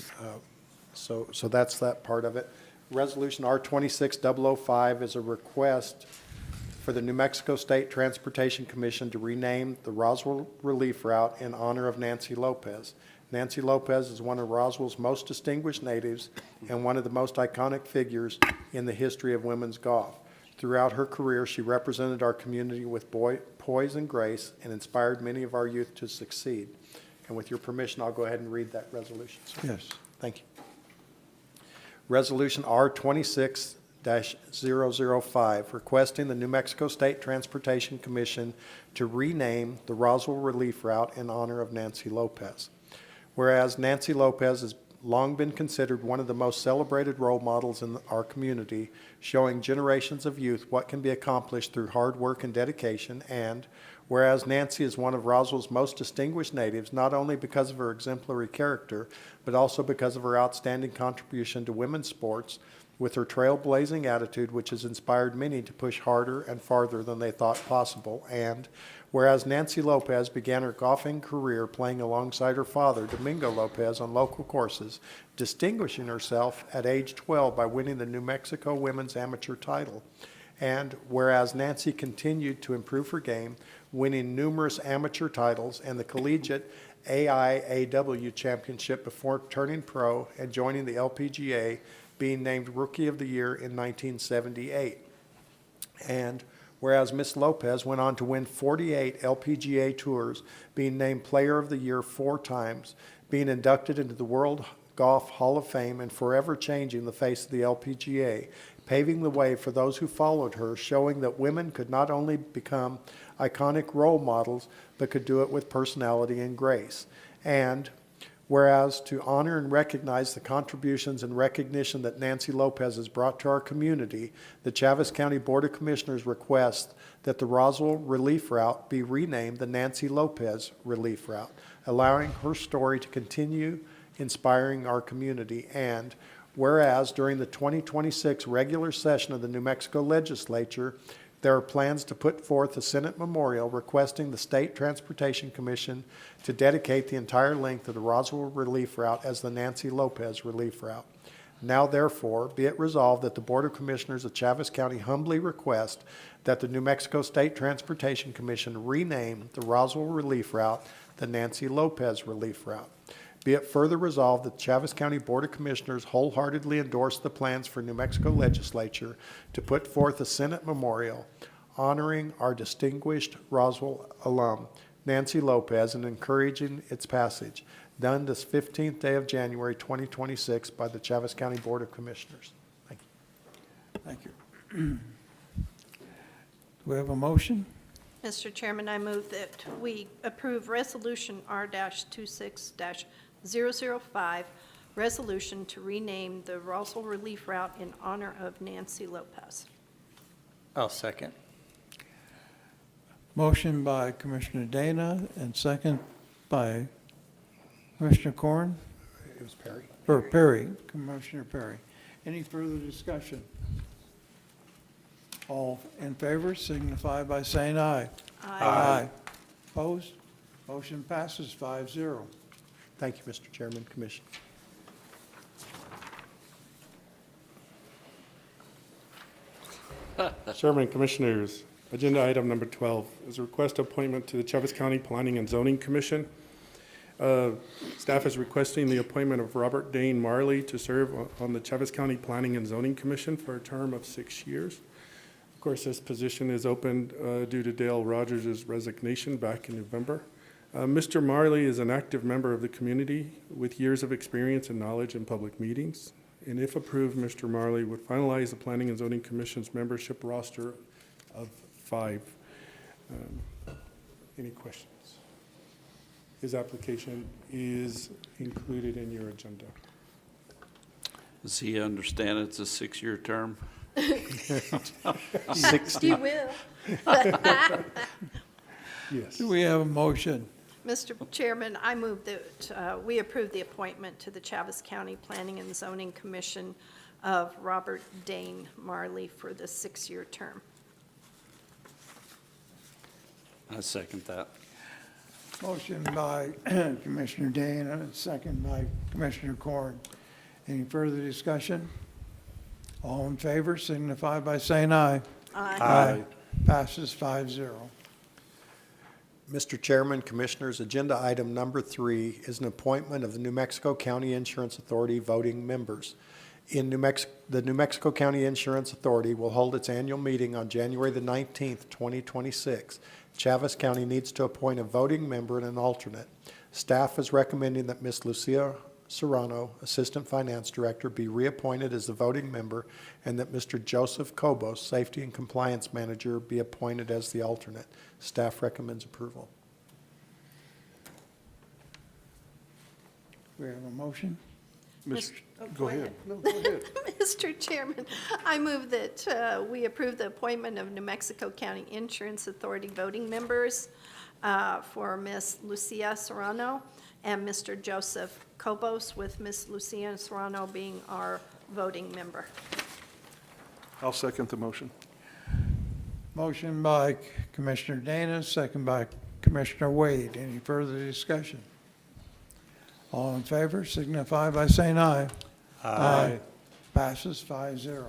so that's that part of it. Resolution R26005 is a request for the New Mexico State Transportation Commission to rename the Roswell Relief Route in honor of Nancy Lopez. Nancy Lopez is one of Roswell's most distinguished natives and one of the most iconic figures in the history of women's golf. Throughout her career, she represented our community with poise and grace and inspired many of our youth to succeed. And with your permission, I'll go ahead and read that resolution, sir. Yes. Thank you. Resolution R26-005, requesting the New Mexico State Transportation Commission to rename the Roswell Relief Route in honor of Nancy Lopez. Whereas Nancy Lopez has long been considered one of the most celebrated role models in our community, showing generations of youth what can be accomplished through hard work and dedication, and whereas Nancy is one of Roswell's most distinguished natives, not only because of her exemplary character, but also because of her outstanding contribution to women's sports, with her trailblazing attitude which has inspired many to push harder and farther than they thought possible, and whereas Nancy Lopez began her golfing career playing alongside her father, Domingo Lopez, on local courses, distinguishing herself at age 12 by winning the New Mexico Women's Amateur title. And whereas Nancy continued to improve her game, winning numerous amateur titles and the collegiate AIAW championship before turning pro and joining the LPGA, being named Rookie of the Year in 1978. And whereas Miss Lopez went on to win 48 LPGA tours, being named Player of the Year 4 times, being inducted into the World Golf Hall of Fame, and forever changing the face of the LPGA, paving the way for those who followed her, showing that women could not only become iconic role models, but could do it with personality and grace. And whereas to honor and recognize the contributions and recognition that Nancy Lopez has brought to our community, the Chaves County Board of Commissioners requests that the Roswell Relief Route be renamed the Nancy Lopez Relief Route, allowing her story to continue inspiring our community. And Whereas during the 2026 regular session of the New Mexico Legislature, there are plans to put forth a Senate memorial requesting the State Transportation Commission to dedicate the entire length of the Roswell Relief Route as the Nancy Lopez Relief Route. Now therefore, be it resolved that the Board of Commissioners of Chaves County humbly request that the New Mexico State Transportation Commission rename the Roswell Relief Route the Nancy Lopez Relief Route. Be it further resolved that the Chaves County Board of Commissioners wholeheartedly endorse the plans for New Mexico Legislature to put forth a Senate memorial honoring our distinguished Roswell alum, Nancy Lopez, and encouraging its passage, done this 15th day of January 2026 by the Chaves County Board of Commissioners. Thank you. Thank you. Do we have a motion? Mr. Chairman, I move that we approve Resolution R-26-005, resolution to rename the Roswell Relief Route in honor of Nancy Lopez. I'll second. Motion by Commissioner Dana and second by Commissioner Corn, It was Perry. or Perry, Commissioner Perry. Any further discussion? All in favor signify by saying aye. Aye. Opposed? Motion passes 5-0. Thank you, Mr. Chairman, Commission. Chairman, Commissioners, agenda item number 12 is a request appointment to the Chaves County Planning and Zoning Commission. Staff is requesting the appointment of Robert Dane Marley to serve on the Chaves County Planning and Zoning Commission for a term of 6 years. Of course, this position is opened due to Dale Rogers' resignation back in November. Mr. Marley is an active member of the community with years of experience and knowledge in public meetings. And if approved, Mr. Marley would finalize the Planning and Zoning Commission's membership roster of 5. Any questions? His application is included in your agenda. Does he understand it's a 6-year term? You will. Yes. Do we have a motion? Mr. Chairman, I move that we approve the appointment to the Chaves County Planning and Zoning Commission of Robert Dane Marley for the 6-year term. I second that. Motion by Commissioner Dana and second by Commissioner Corn. Any further discussion? All in favor signify by saying aye. Aye. Passes 5-0. Mr. Chairman, Commissioners, agenda item number 3 is an appointment of the New Mexico County Insurance Authority voting members. The New Mexico County Insurance Authority will hold its annual meeting on January the 19th, 2026. Chaves County needs to appoint a voting member and an alternate. Staff is recommending that Ms. Lucia Serrano, Assistant Finance Director, be reappointed as the voting member, and that Mr. Joseph Cobos, Safety and Compliance Manager, be appointed as the alternate. Staff recommends approval. We have a motion? Go ahead. No, go ahead. Mr. Chairman, I move that we approve the appointment of New Mexico County Insurance Authority voting members for Ms. Lucia Serrano and Mr. Joseph Cobos, with Ms. Lucia Serrano being our voting member. I'll second the motion. Motion by Commissioner Dana, second by Commissioner Wade. Any further discussion? All in favor signify by saying aye. Aye. Passes 5-0.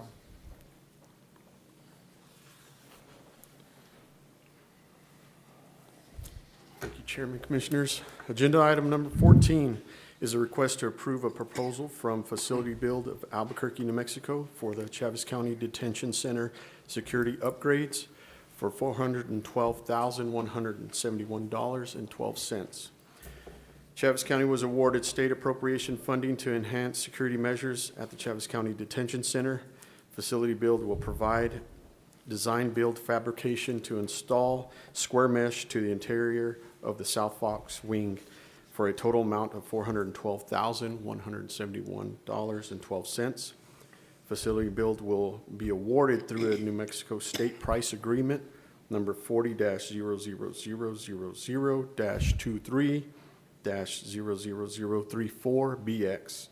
Thank you, Chairman, Commissioners. Agenda item number 14 is a request to approve a proposal from Facility Build of Albuquerque, New Mexico for the Chaves County Detention Center security upgrades for $412,171.12. Chaves County was awarded state appropriation funding to enhance security measures at the Chaves County Detention Center. Facility Build will provide design, build, fabrication to install square mesh to the interior of the South Fox wing for a total amount of $412,171.12. Facility Build will be awarded through a New Mexico State Price Agreement number 40-00000-23-00034BX.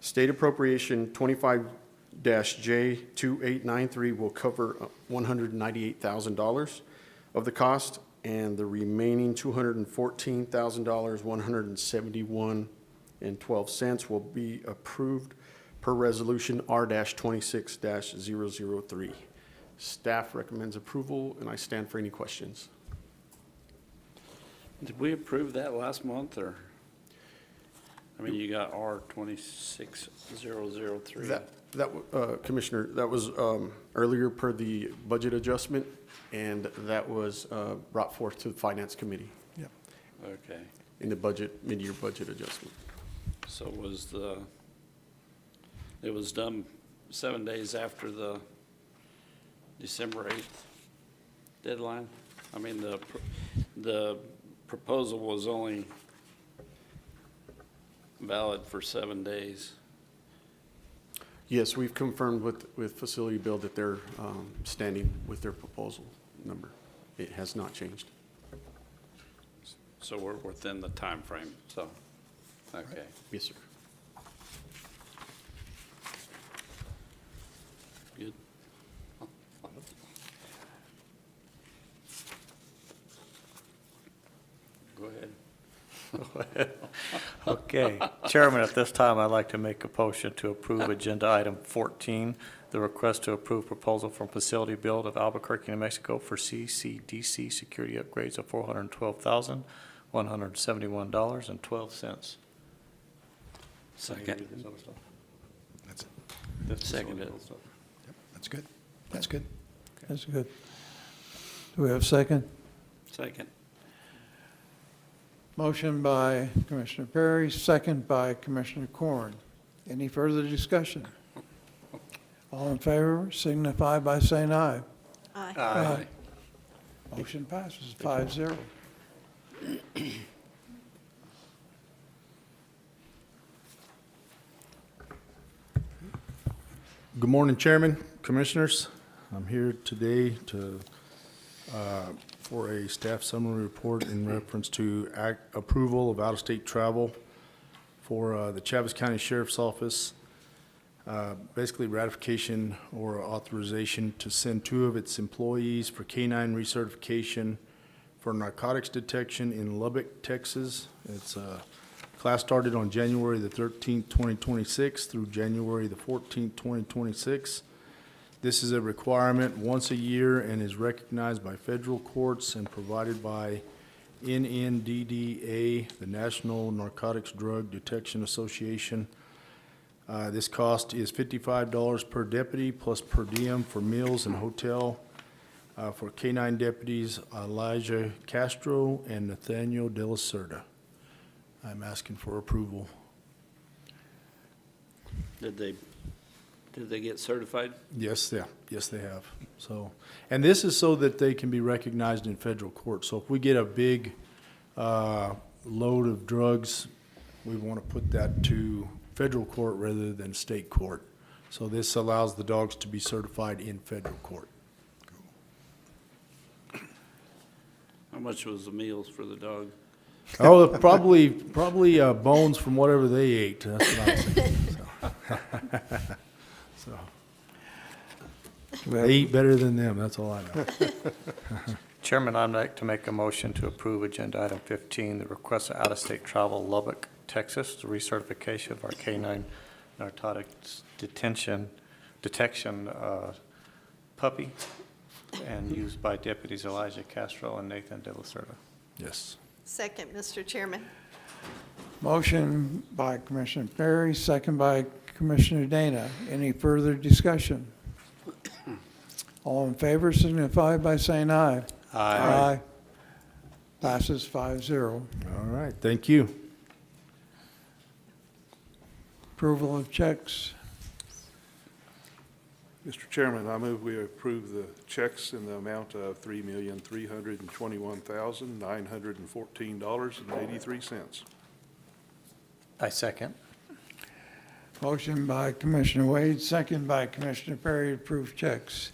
State appropriation 25-J2893 will cover $198,000 of the cost, and the remaining $214,000, 171.12 cents will be approved per resolution R-26-003. Staff recommends approval, and I stand for any questions. Did we approve that last month, or? I mean, you got R-26-003. Commissioner, that was earlier per the budget adjustment, and that was brought forth to the Finance Committee Okay, in the budget, mid-year budget adjustment. so it was done 7 days after the December 8th deadline? I mean, the proposal was only valid for 7 days. Yes, we've confirmed with Facility Build that they're standing with their proposal number. It has not changed. So we're within the time frame. So, okay. Yes, sir. Good. Go ahead. Okay. Chairman, at this time, I'd like to make a motion to approve Agenda Item 14, the request to approve proposal from Facility Build of Albuquerque, New Mexico for CCDC security upgrades of $412,171.12. Second. That's it. Second it. Yep, that's good. That's good. That's good. Do we have a second? Second. Motion by Commissioner Perry, second by Commissioner Corn. Any further discussion? All in favor signify by saying aye. Aye. Motion passes 5-0. Good morning, Chairman, Commissioners. I'm here today for a staff summary report in reference to approval of out-of-state travel for the Chaves County Sheriff's Office. Basically ratification or authorization to send 2 of its employees for K-9 recertification for narcotics detection in Lubbock, Texas. It's class started on January the 13th, 2026 through January the 14th, 2026. This is a requirement once a year and is recognized by federal courts and provided by NNDDA, the National Narcotics Drug Detection Association. This cost is $55 per deputy plus per diem for meals and hotel for K-9 deputies Elijah Castro and Nathaniel De La Cerda. I'm asking for approval. Did they get certified? Yes, they have. So, and this is so that they can be recognized in federal court. So if we get a big load of drugs, we want to put that to federal court rather than state court. So this allows the dogs to be certified in federal court. How much was the meals for the dog? Oh, probably bones from whatever they ate. That's what I'm saying. So. They eat better than them, that's all I know. Chairman, I'd like to make a motion to approve Agenda Item 15, the request of out-of-state travel Lubbock, Texas, the recertification of our K-9 narcotics detection puppy and used by deputies Elijah Castro and Nathan De La Cerda. Yes. Second, Mr. Chairman. Motion by Commissioner Perry, second by Commissioner Dana. Any further discussion? All in favor signify by saying aye. Aye. Passes 5-0. All right, thank you. Approval of checks. Mr. Chairman, I move we approve the checks in the amount of $3,321,914.83. I second. Motion by Commissioner Wade, second by Commissioner Perry to approve checks.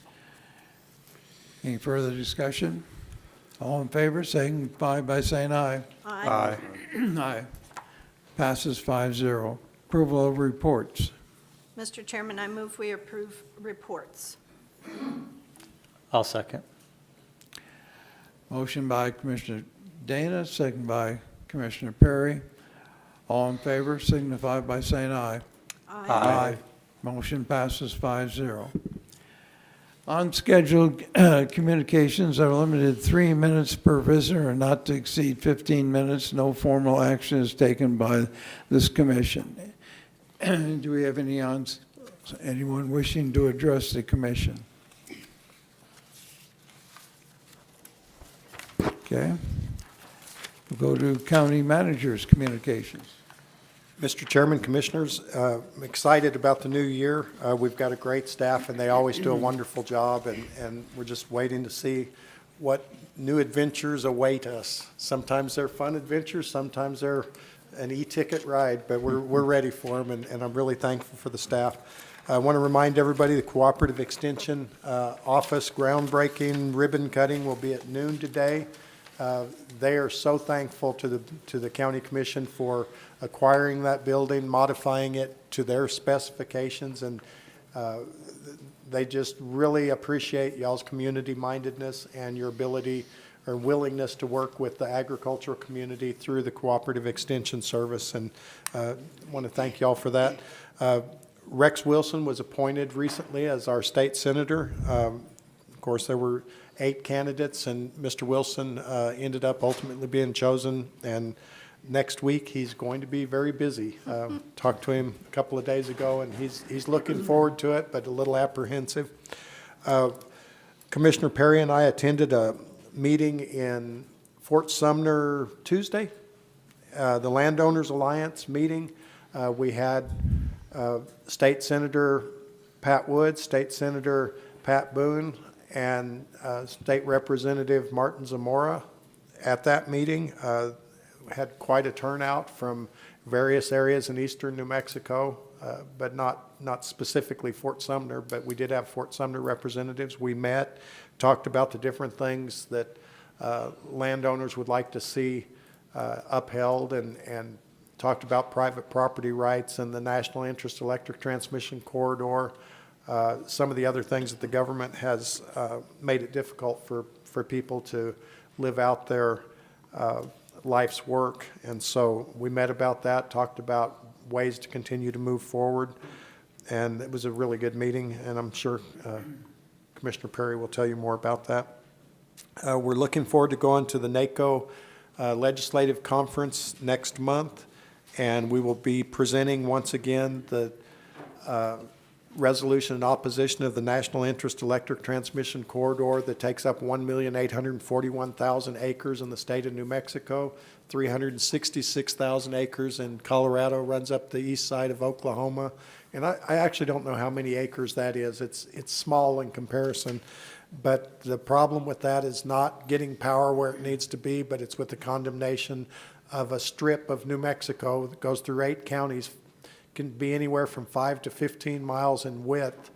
Any further discussion? All in favor signify by saying aye. Aye. Aye. Passes 5-0. Approval of reports. Mr. Chairman, I move we approve reports. I'll second. Motion by Commissioner Dana, second by Commissioner Perry. All in favor signify by saying aye. Aye. Motion passes 5-0. Unscheduled communications are limited 3 minutes per visitor and not to exceed 15 minutes. No formal action is taken by this commission. Do we have anyone wishing to address the commission? Okay. We'll go to county managers' communications. Mr. Chairman, Commissioners, I'm excited about the new year. We've got a great staff, and they always do a wonderful job, and we're just waiting to see what new adventures await us. Sometimes they're fun adventures, sometimes they're an e-ticket ride, but we're ready for them, and I'm really thankful for the staff. I want to remind everybody the Cooperative Extension Office groundbreaking ribbon cutting will be at noon today. They are so thankful to the County Commission for acquiring that building, modifying it to their specifications, and they just really appreciate y'all's community mindedness and your ability or willingness to work with the agricultural community through the Cooperative Extension Service, and I want to thank y'all for that. Rex Wilson was appointed recently as our state senator. Of course, there were 8 candidates, and Mr. Wilson ended up ultimately being chosen, and next week he's going to be very busy. Talked to him a couple of days ago, and he's looking forward to it, but a little apprehensive. Commissioner Perry and I attended a meeting in Fort Sumner Tuesday, the Landowners Alliance meeting. We had State Senator Pat Wood, State Senator Pat Boone, and State Representative Martin Zamora at that meeting. Had quite a turnout from various areas in eastern New Mexico, but not specifically Fort Sumner, but we did have Fort Sumner representatives. We met, talked about the different things that landowners would like to see upheld, and talked about private property rights and the National Interest Electric Transmission Corridor, some of the other things that the government has made it difficult for people to live out their life's work. And so we met about that, talked about ways to continue to move forward, and it was a really good meeting, and I'm sure Commissioner Perry will tell you more about that. We're looking forward to going to the NACO Legislative Conference next month, and we will be presenting once again the resolution in opposition of the National Interest Electric Transmission Corridor that takes up 1,841,000 acres in the state of New Mexico, 366,000 acres in Colorado, runs up the east side of Oklahoma. And I actually don't know how many acres that is. It's small in comparison. But the problem with that is not getting power where it needs to be, but it's with the condemnation of a strip of New Mexico that goes through 8 counties, can be anywhere from 5 to 15 miles in width,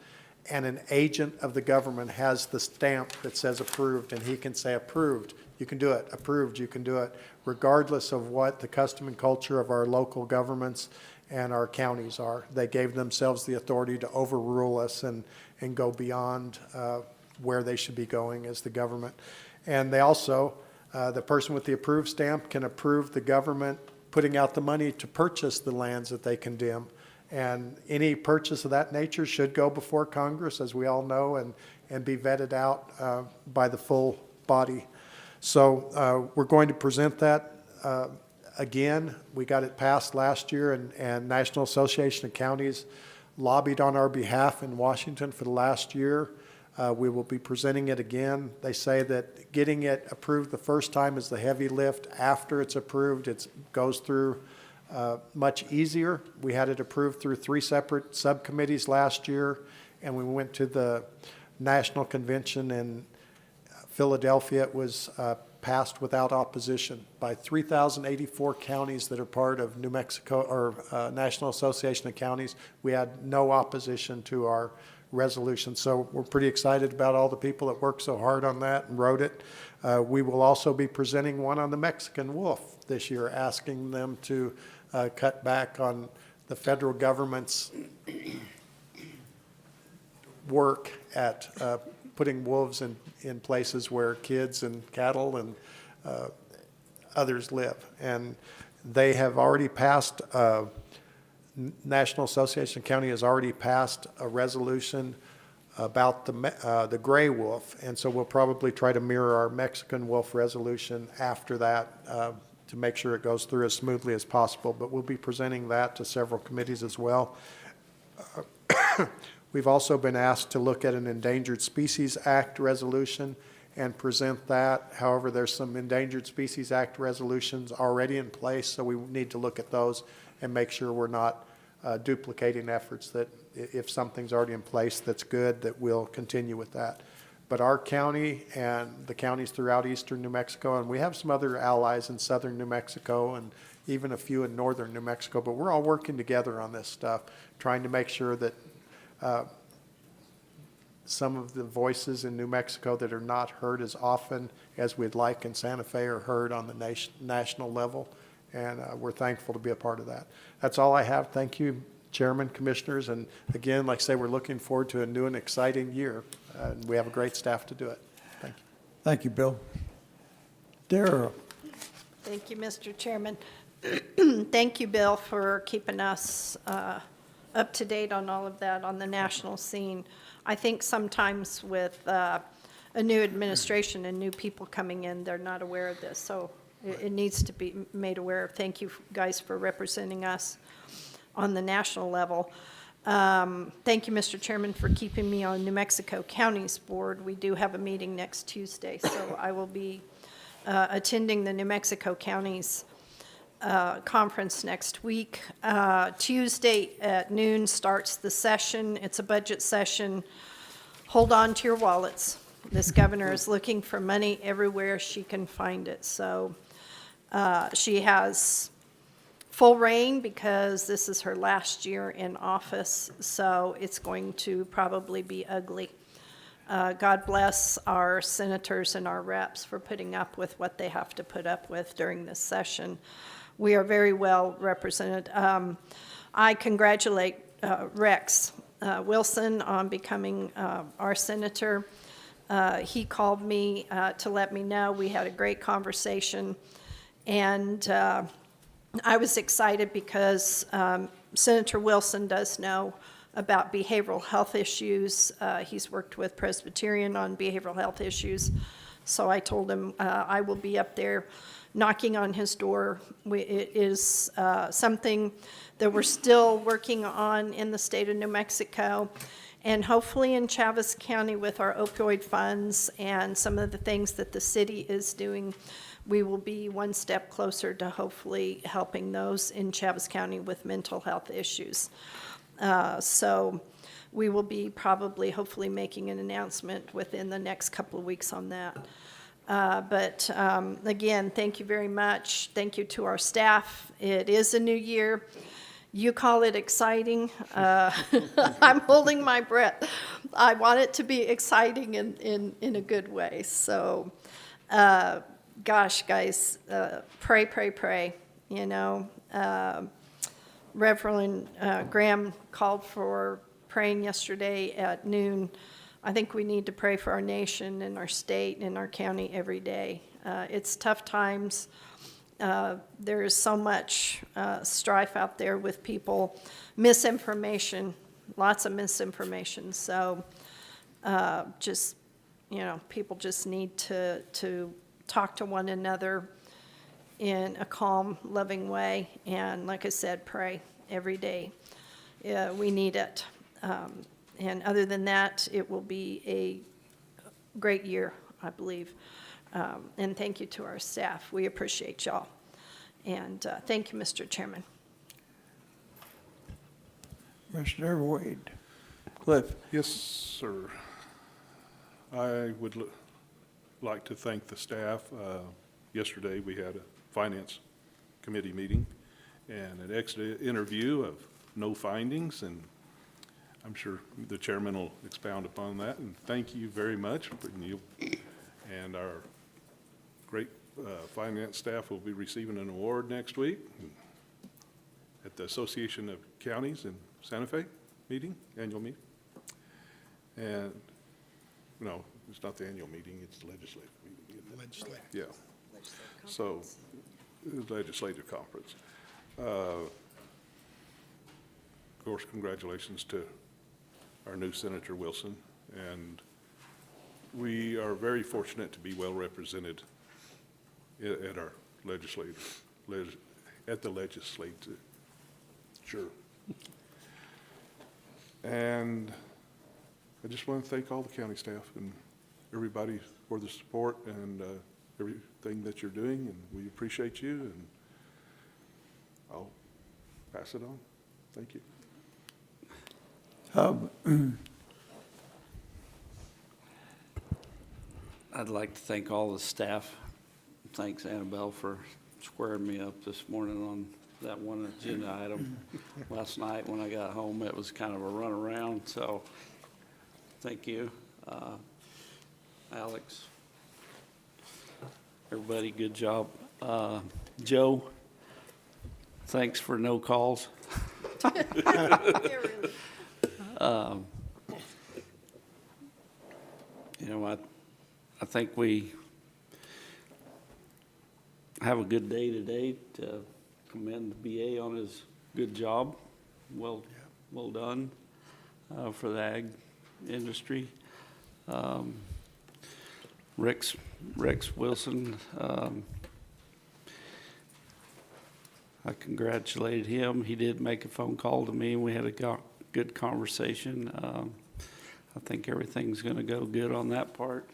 and an agent of the government has the stamp that says approved, and he can say approved, you can do it, approved, you can do it, regardless of what the custom and culture of our local governments and our counties are. They gave themselves the authority to overrule us and go beyond where they should be going as the government. And they also, the person with the approved stamp can approve the government putting out the money to purchase the lands that they condemn. And any purchase of that nature should go before Congress, as we all know, and be vetted out by the full body. So we're going to present that again. We got it passed last year, and National Association of Counties lobbied on our behalf in Washington for the last year. We will be presenting it again. They say that getting it approved the first time is the heavy lift. After it's approved, it goes through much easier. We had it approved through 3 separate subcommittees last year, and we went to the National Convention in Philadelphia. It was passed without opposition by 3,084 counties that are part of New Mexico, or National Association of Counties. We had no opposition to our resolution. So we're pretty excited about all the people that worked so hard on that and wrote it. We will also be presenting one on the Mexican wolf this year, asking them to cut back on the federal government's work at putting wolves in places where kids and cattle and others live. And they have already passed, National Association of County has already passed a resolution about the gray wolf. And so we'll probably try to mirror our Mexican wolf resolution after that to make sure it goes through as smoothly as possible. But we'll be presenting that to several committees as well. We've also been asked to look at an Endangered Species Act resolution and present that. However, there's some Endangered Species Act resolutions already in place, so we need to look at those and make sure we're not duplicating efforts, that if something's already in place that's good, that we'll continue with that. But our county and the counties throughout eastern New Mexico, and we have some other allies in southern New Mexico and even a few in northern New Mexico, but we're all working together on this stuff, trying to make sure that some of the voices in New Mexico that are not heard as often as we'd like in Santa Fe are heard on the national level, and we're thankful to be a part of that. That's all I have. Thank you, Chairman, Commissioners, and again, like I say, we're looking forward to a new and exciting year, and we have a great staff to do it. Thank you. Thank you, Bill. Dara. Thank you, Mr. Chairman. Thank you, Bill, for keeping us up to date on all of that on the national scene. I think sometimes with a new administration and new people coming in, they're not aware of this, so it needs to be made aware. Thank you guys for representing us on the national level. Thank you, Mr. Chairman, for keeping me on New Mexico County's board. We do have a meeting next Tuesday, so I will be attending the New Mexico County's conference next week. Tuesday at noon starts the session. It's a budget session. Hold on to your wallets. This governor is looking for money everywhere she can find it. So she has full reign because this is her last year in office. So it's going to probably be ugly. God bless our senators and our reps for putting up with what they have to put up with during this session. We are very well represented. I congratulate Rex Wilson on becoming our senator. He called me to let me know. We had a great conversation, and I was excited because Senator Wilson does know about behavioral health issues. He's worked with Presbyterian on behavioral health issues, so I told him I will be up there knocking on his door. It is something that we're still working on in the state of New Mexico, and hopefully in Chaves County with our opioid funds and some of the things that the city is doing, we will be one step closer to hopefully helping those in Chaves County with mental health issues. So we will be probably hopefully making an announcement within the next couple of weeks on that. But again, thank you very much. Thank you to our staff. It is a new year. You call it exciting. I'm holding my breath. I want it to be exciting in a good way. So, gosh, guys, pray, pray, pray. You know, Reverend Graham called for praying yesterday at noon. I think we need to pray for our nation and our state and our county every day. It's tough times. There is so much strife out there with people, misinformation, lots of misinformation. So just, you know, people just need to talk to one another in a calm, loving way. And like I said, pray every day. We need it. And other than that, it will be a great year, I believe. And thank you to our staff. We appreciate y'all. And thank you, Mr. Chairman. Commissioner Wade. Cliff. Yes, sir. I would like to thank the staff. Yesterday, we had a finance committee meeting and an exit interview of no findings, and I'm sure the chairman will expound upon that. And thank you very much, Neil. And our great finance staff will be receiving an award next week. at the Association of Counties in Santa Fe meeting, annual meeting. And, no, it's not the annual meeting, it's the legislative meeting. isn't it? Legislative. Yeah. So, legislative conference. Of course, congratulations to our new Senator Wilson, and we are very fortunate to be well represented at our at the legislature. Sure. And I just want to thank all the county staff and everybody for the support and everything that you're doing, and we appreciate you, and I'll pass it on. Thank you. I'd like to thank all the staff. Thanks, Annabelle, for squaring me up this morning on that one agenda item. Last night when I got home, it was kind of a runaround, so thank you. Alex, everybody, good job. Joe, thanks for no calls. You know, I think we have a good day today to commend the BA on his good job. Well done for the ag industry. Rex Wilson, I congratulated him. He did make a phone call to me, and we had a good conversation. I think everything's going to go good on that part.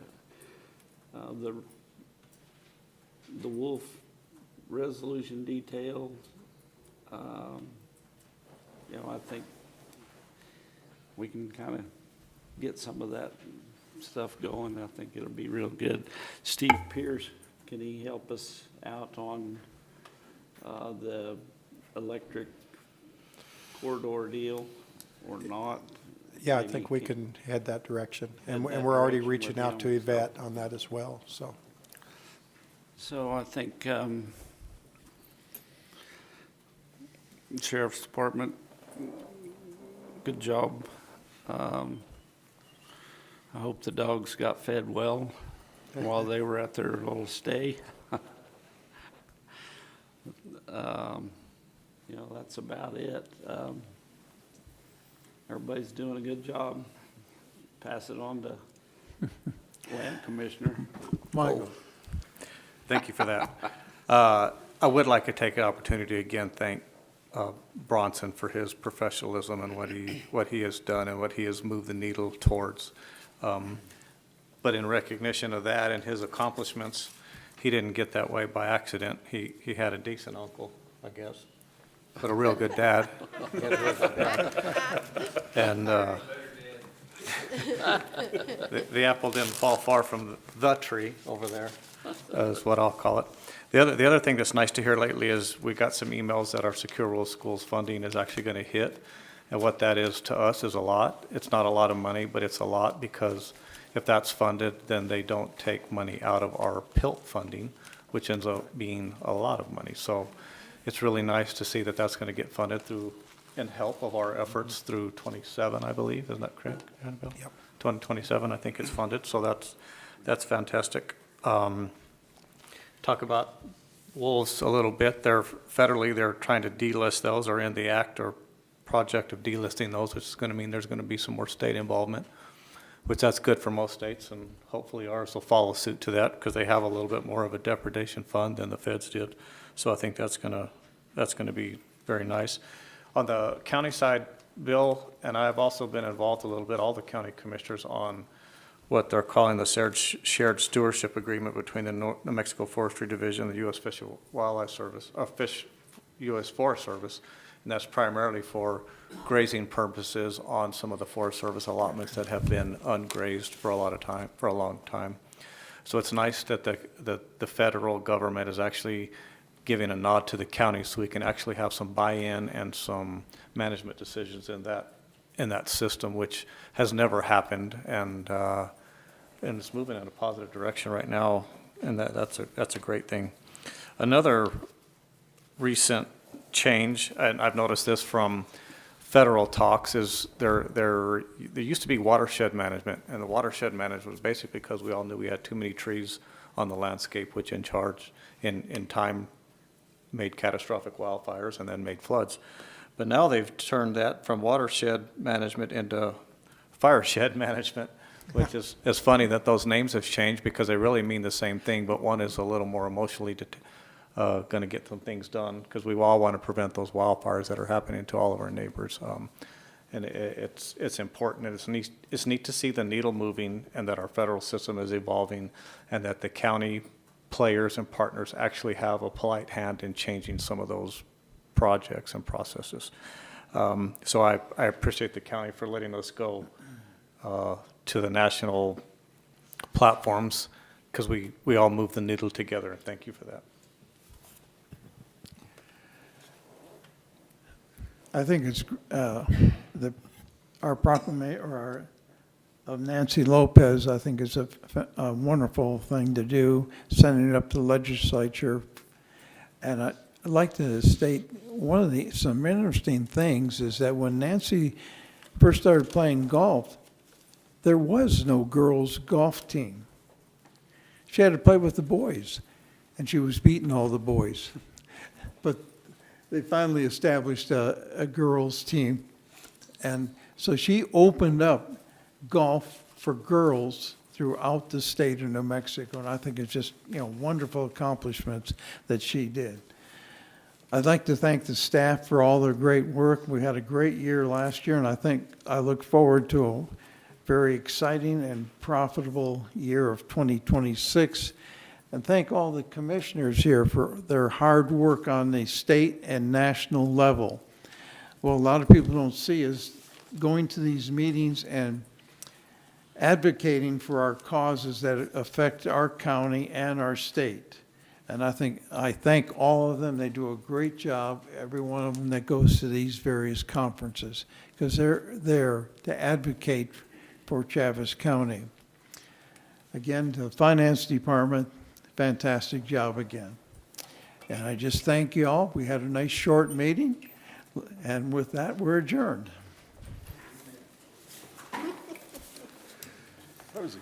The wolf resolution details, you know, I think we can kind of get some of that stuff going. I think it'll be real good. Steve Pierce, can he help us out on the electric corridor deal or not? Yeah, I Maybe think we can head that direction. And Head that we're already direction reaching with out to him, Yvette on that as well, so. So I think Sheriff's Department, good job. I hope the dogs got fed well while they were at their little stay. You know, that's about it. Everybody's doing a good job. Pass it on to Land Commissioner. Michael. Thank you for that. I would like to take the opportunity to again thank Bronson for his professionalism and what he has done and what he has moved the needle towards. But in recognition of that and his accomplishments, he didn't get that way by accident. He had a decent uncle, I guess, but a real good dad. He had a real good dad. And the apple didn't fall far from the tree over there, is what I'll call it. The other thing that's nice to hear lately is we got some emails that our Secure Rural Schools funding is actually going to hit. And what that is to us is a lot. It's not a lot of money, but it's a lot because if that's funded, then they don't take money out of our PILT funding, which ends up being a lot of money. So it's really nice to see that that's going to get funded through, in help of our efforts through 27, I believe. Isn't that correct, Annabelle? Yep. 2027, I think it's funded. So that's fantastic. Talk about wolves a little bit. They're trying to delist those, or in the act or project of delisting those, which is going to mean there's going to be some more state involvement, which that's good for most states, and hopefully ours will follow suit to that because they have a little bit more of a depredation fund than the feds did. So I think that's going to be very nice. On the county side, Bill and I have also been involved a little bit, all the county commissioners, on what they're calling the shared stewardship agreement between the New Mexico Forestry Division, the U.S. Fish and Wildlife Service, U.S. Forest Service, and that's primarily for grazing purposes on some of the Forest Service allotments that have been ungrazed for a long time. So it's nice that the federal government is actually giving a nod to the county so we can actually have some buy-in and some management decisions in that system, which has never happened, and it's moving in a positive direction right now, and that's a great thing. Another recent change, and I've noticed this from federal talks, is there used to be watershed management, and the watershed management was basically because we all knew we had too many trees on the landscape, which in time made catastrophic wildfires and then made floods. But now they've turned that from watershed management into fireshed management, which is, it's funny that those names have changed because they really mean the same thing, but one is a little more emotionally going to get some things done, because we all want to prevent those wildfires that are happening to all of our neighbors. And it's important, and it's neat to see the needle moving, and that our federal system is evolving, and that the county players and partners actually have a polite hand in changing some of those projects and processes. So I appreciate the county for letting us go to the national platforms, because we all move the needle together, and thank you for that. I think it's our proclamation of Nancy Lopez, I think is a wonderful thing to do, sending it up to the legislature. And I'd like to state some interesting things is that when Nancy first started playing golf, there was no girls' golf team. She had to play with the boys, and she was beating all the boys. But they finally established a girls' team. And so she opened up golf for girls throughout the state of New Mexico. And I think it's just, wonderful accomplishments that she did. I'd like to thank the staff for all their great work. We had a great year last year, and I look forward to a very exciting and profitable year of 2026. And thank all the commissioners here for their hard work on the state and national level. What a lot of people don't see is going to these meetings and advocating for our causes that affect our county and our state. And I thank all of them. They do a great job, every one of them that goes to these various conferences, because they're there to advocate for Chaves County. Again, to the Finance Department, fantastic job again. And I just thank you all. We had a nice short meeting. And with that, we're adjourned. That was